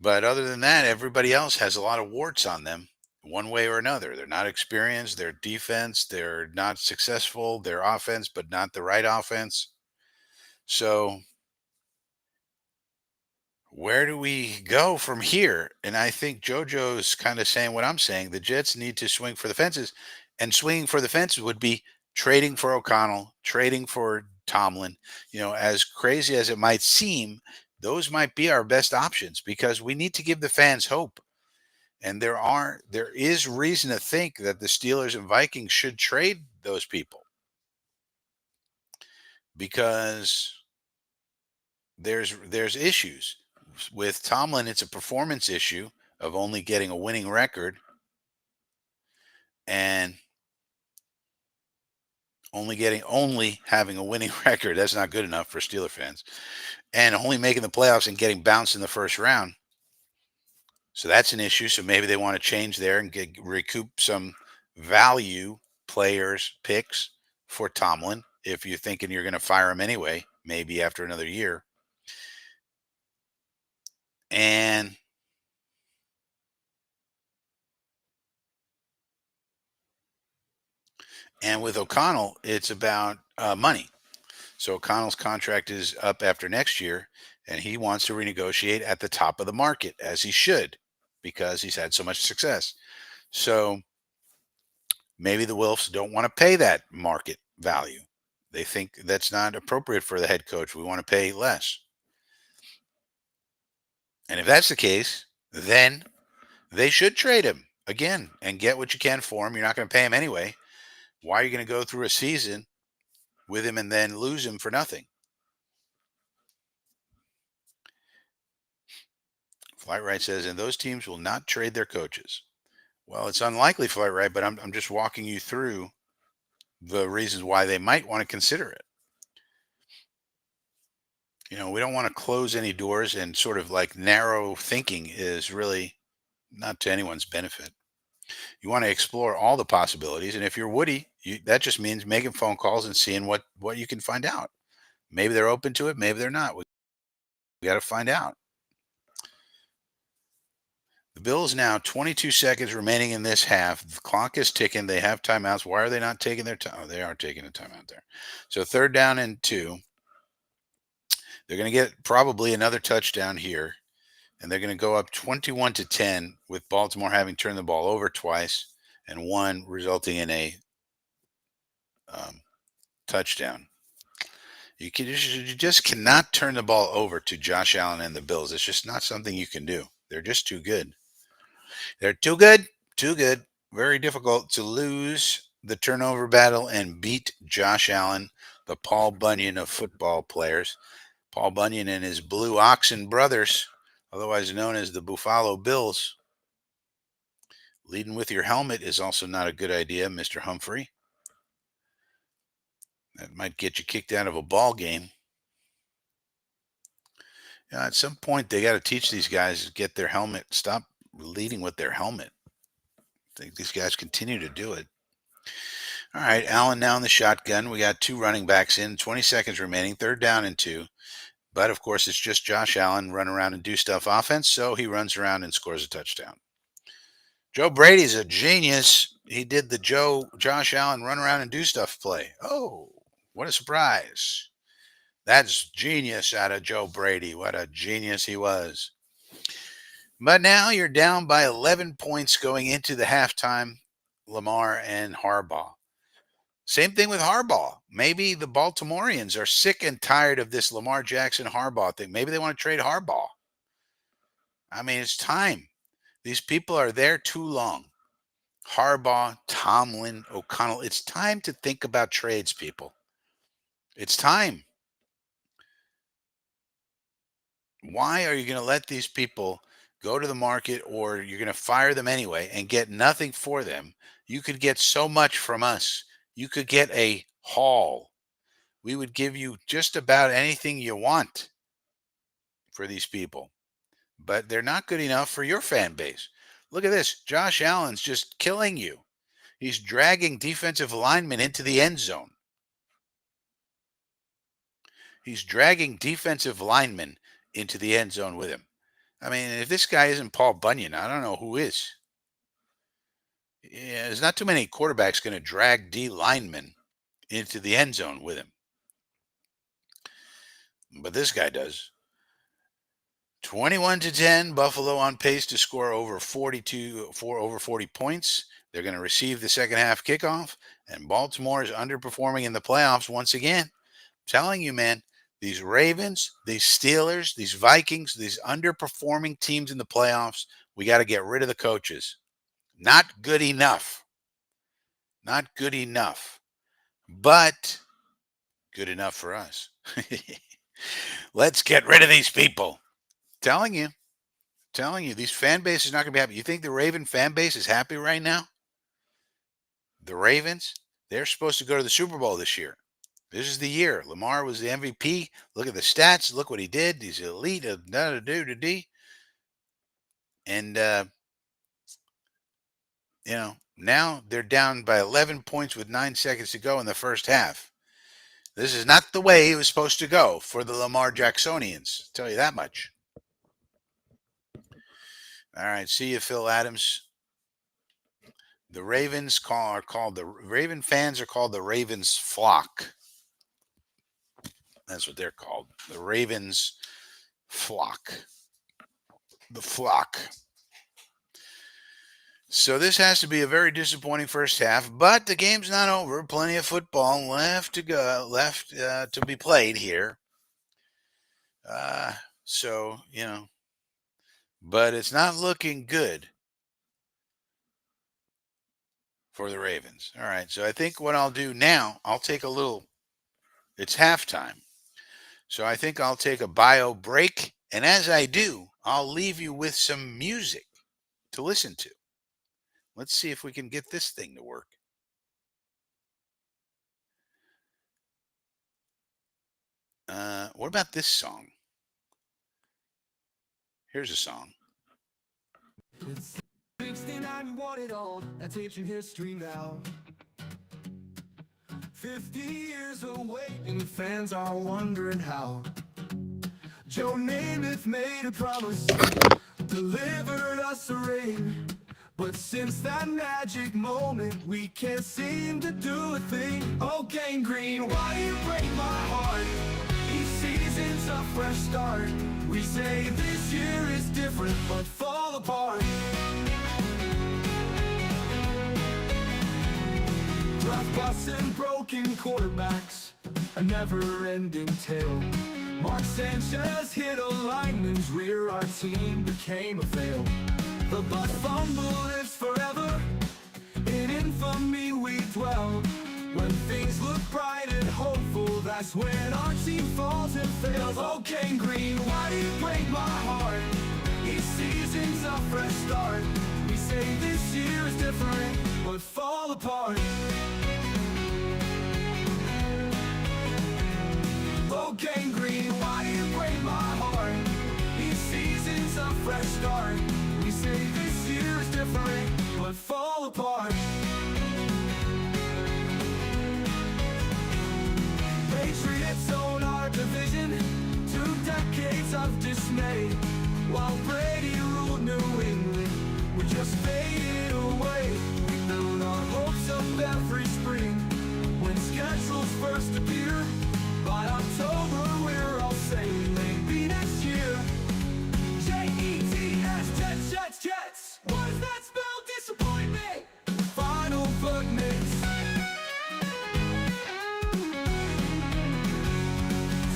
But other than that, everybody else has a lot of warts on them, one way or another. They're not experienced. Their defense, they're not successful. Their offense, but not the right offense. So where do we go from here? And I think JoJo's kind of saying what I'm saying. The Jets need to swing for the fences, and swinging for the fences would be trading for O'Connell, trading for Tomlin. As crazy as it might seem, those might be our best options because we need to give the fans hope. And there is reason to think that the Steelers and Vikings should trade those people because there's issues with Tomlin. It's a performance issue of only getting a winning record and only having a winning record. That's not good enough for Steeler fans, and only making the playoffs and getting bounced in the first round. So that's an issue. So maybe they want to change there and recoup some value players picks for Tomlin. If you're thinking you're going to fire him anyway, maybe after another year. And with O'Connell, it's about money. So O'Connell's contract is up after next year, and he wants to renegotiate at the top of the market, as he should, because he's had so much success. So maybe the Wilfs don't want to pay that market value. They think that's not appropriate for the head coach. We want to pay less. And if that's the case, then they should trade him again and get what you can for him. You're not going to pay him anyway. Why are you going to go through a season with him and then lose him for nothing? Flight Right says, and those teams will not trade their coaches. Well, it's unlikely, Flight Right, but I'm just walking you through the reasons why they might want to consider it. We don't want to close any doors, and sort of like narrow thinking is really not to anyone's benefit. You want to explore all the possibilities, and if you're Woody, that just means making phone calls and seeing what you can find out. Maybe they're open to it, maybe they're not. We got to find out. The Bills now 22 seconds remaining in this half. The clock is ticking. They have timeouts. Why are they not taking their time? Oh, they are taking a timeout there. So 3rd down and 2. They're going to get probably another touchdown here, and they're going to go up 21-10 with Baltimore having turned the ball over twice and one resulting in a touchdown. You just cannot turn the ball over to Josh Allen and the Bills. It's just not something you can do. They're just too good. They're too good, too good. Very difficult to lose the turnover battle and beat Josh Allen, the Paul Bunyan of football players. Paul Bunyan and his Blue Oxen brothers, otherwise known as the Buffalo Bills. Leading with your helmet is also not a good idea, Mr. Humphrey. That might get you kicked out of a ball game. At some point, they got to teach these guys to get their helmet. Stop leading with their helmet. I think these guys continue to do it. All right, Allen now in the shotgun. We got 2 running backs in, 20 seconds remaining, 3rd down and 2. But of course, it's just Josh Allen run around and do stuff offense, so he runs around and scores a touchdown. Joe Brady's a genius. He did the Josh Allen run around and do stuff play. Oh, What a surprise. That's genius out of Joe Brady. What a genius he was. But now you're down by 11 points going into the halftime, Lamar and Harbaugh. Same thing with Harbaugh. Maybe the Baltimoreans are sick and tired of this Lamar Jackson Harbaugh thing. Maybe they want to trade Harbaugh. I mean, it's time. These people are there too long. Harbaugh, Tomlin, O'Connell. It's time to think about trades, people. It's time. Why are you going to let these people go to the market, or you're going to fire them anyway and get nothing for them? You could get so much from us. You could get a haul. We would give you just about anything you want for these people, but they're not good enough for your fan base. Look at this. Josh Allen's just killing you. He's dragging defensive linemen into the end zone. He's dragging defensive linemen into the end zone with him. I mean, if this guy isn't Paul Bunyan, I don't know who is. Yeah, there's not too many quarterbacks going to drag D linemen into the end zone with him. But this guy does. 21-10, Buffalo on pace to score over 40 points. They're going to receive the second half kickoff, and Baltimore is underperforming in the playoffs once again. I'm telling you, man, these Ravens, these Steelers, these Vikings, these underperforming teams in the playoffs, we got to get rid of the coaches. Not good enough. Not good enough. But good enough for us. Let's get rid of these people. Telling you, these fan base is not going to be happy. You think the Raven fan base is happy right now? The Ravens, they're supposed to go to the Super Bowl this year. This is the year. Lamar was the MVP. Look at the stats. Look what he did. He's elite. And, now they're down by 11 points with 9 seconds to go in the first half. This is not the way it was supposed to go for the Lamar Jacksonians. I'll tell you that much. All right. See you, Phil Adams. The Raven fans are called the Ravens flock. That's what they're called. The Ravens flock. The flock. So this has to be a very disappointing first half, but the game's not over. Plenty of football left to be played here. But it's not looking good for the Ravens. All right, so I think what I'll do now, it's halftime. So I think I'll take a bio break, and as I do, I'll leave you with some music to listen to. Let's see if we can get this thing to work. What about this song? Here's a song. It's 69 want it all. That's ancient history now. 50 years away, and the fans are wondering how. Joe Namath made a promise, delivered us a ring. But since that magic moment, we can't seem to do a thing. Oh, Gang Green, why do you break my heart? Each season's a fresh start. We say this year is different, but fall apart. Rough busts and broken quarterbacks, a never-ending tale. Mark Sanchez hit a lineman's rear, our team became a fail. The butt fumble lives forever, in infamy we dwell. When things look bright and hopeful, that's when our team falls and fails. Oh, Gang Green, why do you break my heart? Each season's a fresh start. We say this year is different, but fall apart. Oh, Gang Green, why do you break my heart? Each season's a fresh start. We say this year is different, but fall apart. Patriots own our division, 2 decades of dismay. While Brady ruled New England, we just faded away. We build our hopes up every spring, when schedules first appear. By October, we're all saying maybe next year. Jets, Jets, Jets, Jets. What does that spell? Disappoint me. Final footnotes.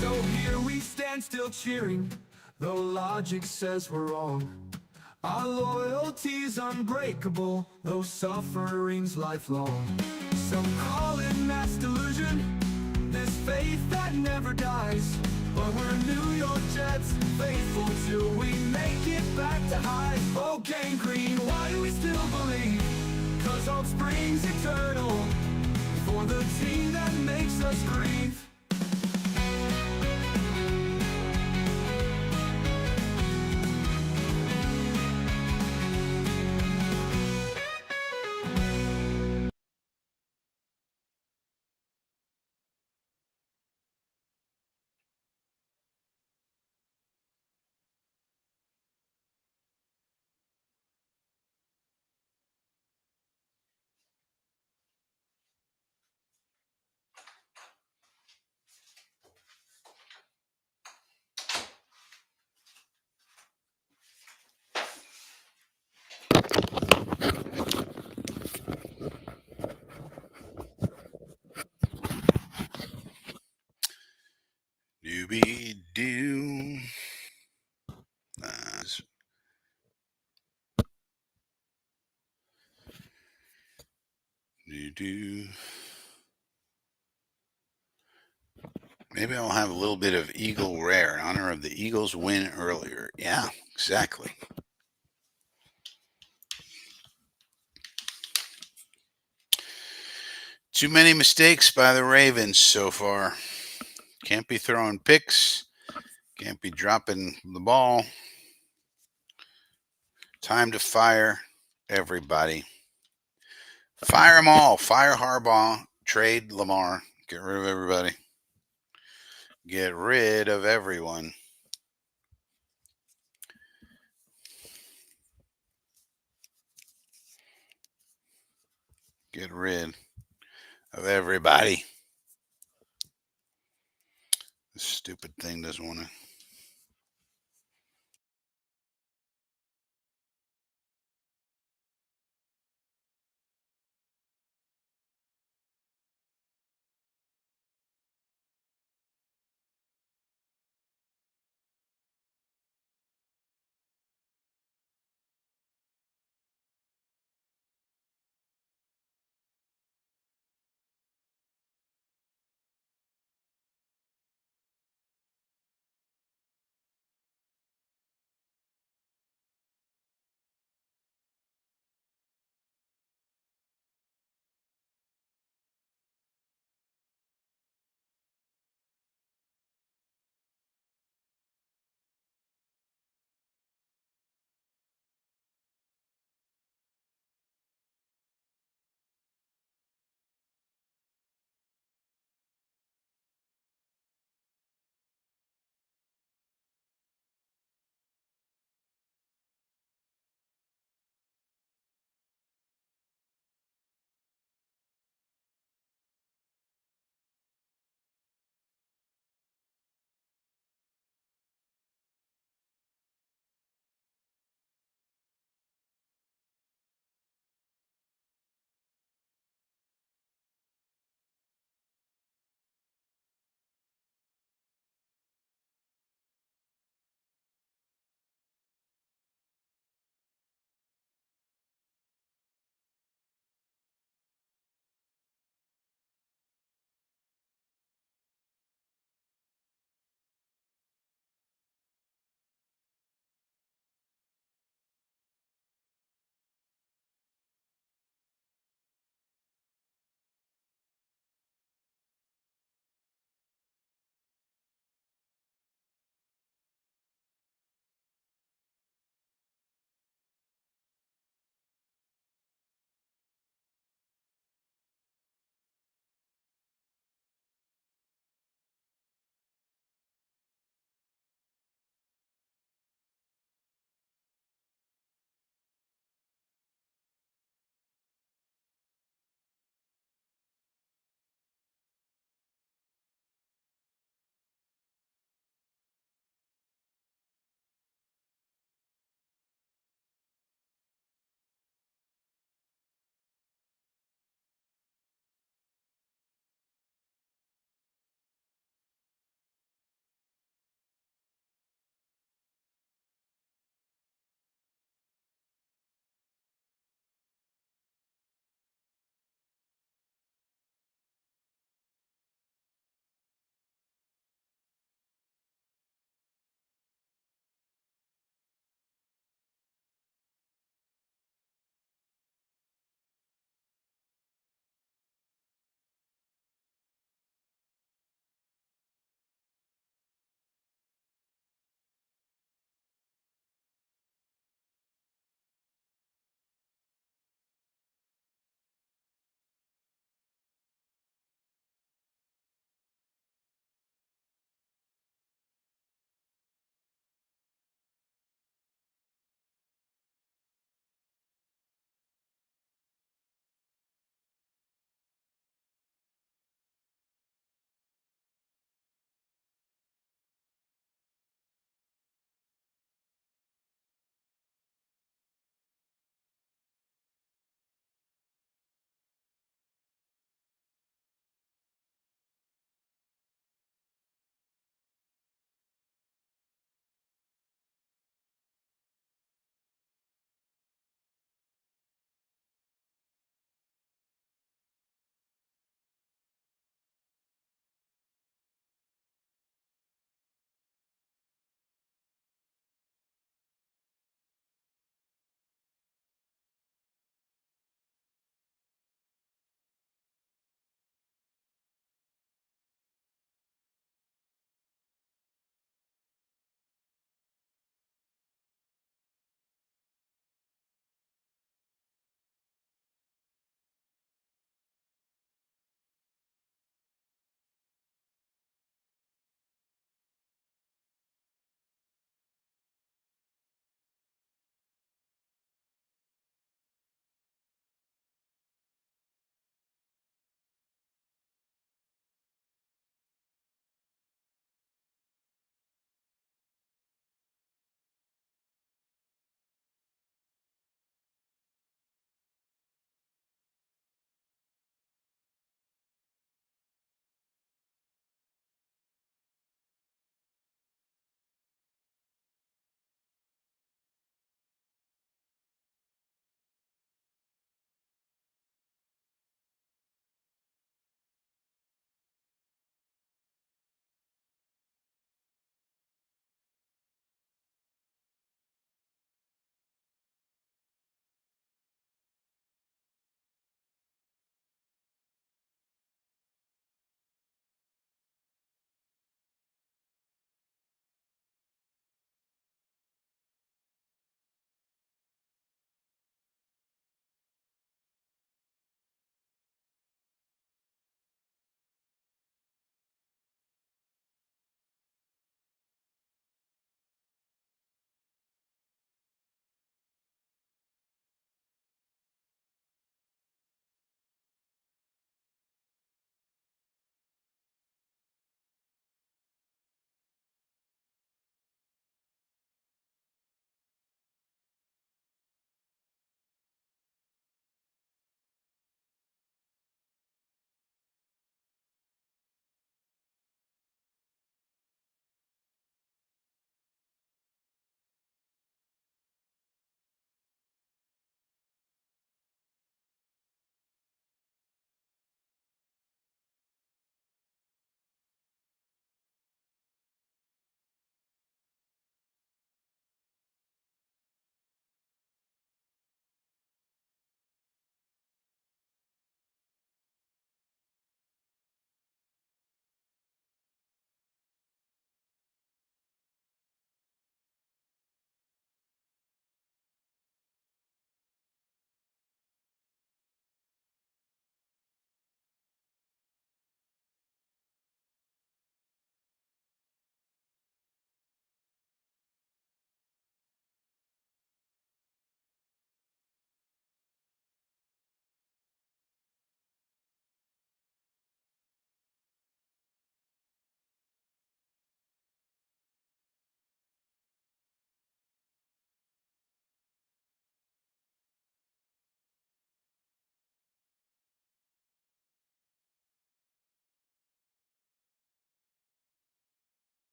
So here we stand still cheering, though logic says we're wrong. Our loyalty's unbreakable, though suffering's lifelong. Some call it mass delusion, this faith that never dies. But we're New York Jets, faithful till we make it back to high. Oh, gang green, why do we still believe? 'Cause hope springs eternal, for the team that makes us grieve. Doobie doo. Do do. Maybe I'll have a little bit of Eagle Rare in honor of the Eagles' win earlier. Yeah, exactly. Too many mistakes by the Ravens so far. Can't be throwing picks. Can't be dropping the ball. Time to fire everybody. Fire them all. Fire Harbaugh. Trade Lamar. Get rid of everybody. Get rid of everyone. Get rid of everybody. This stupid thing doesn't want to.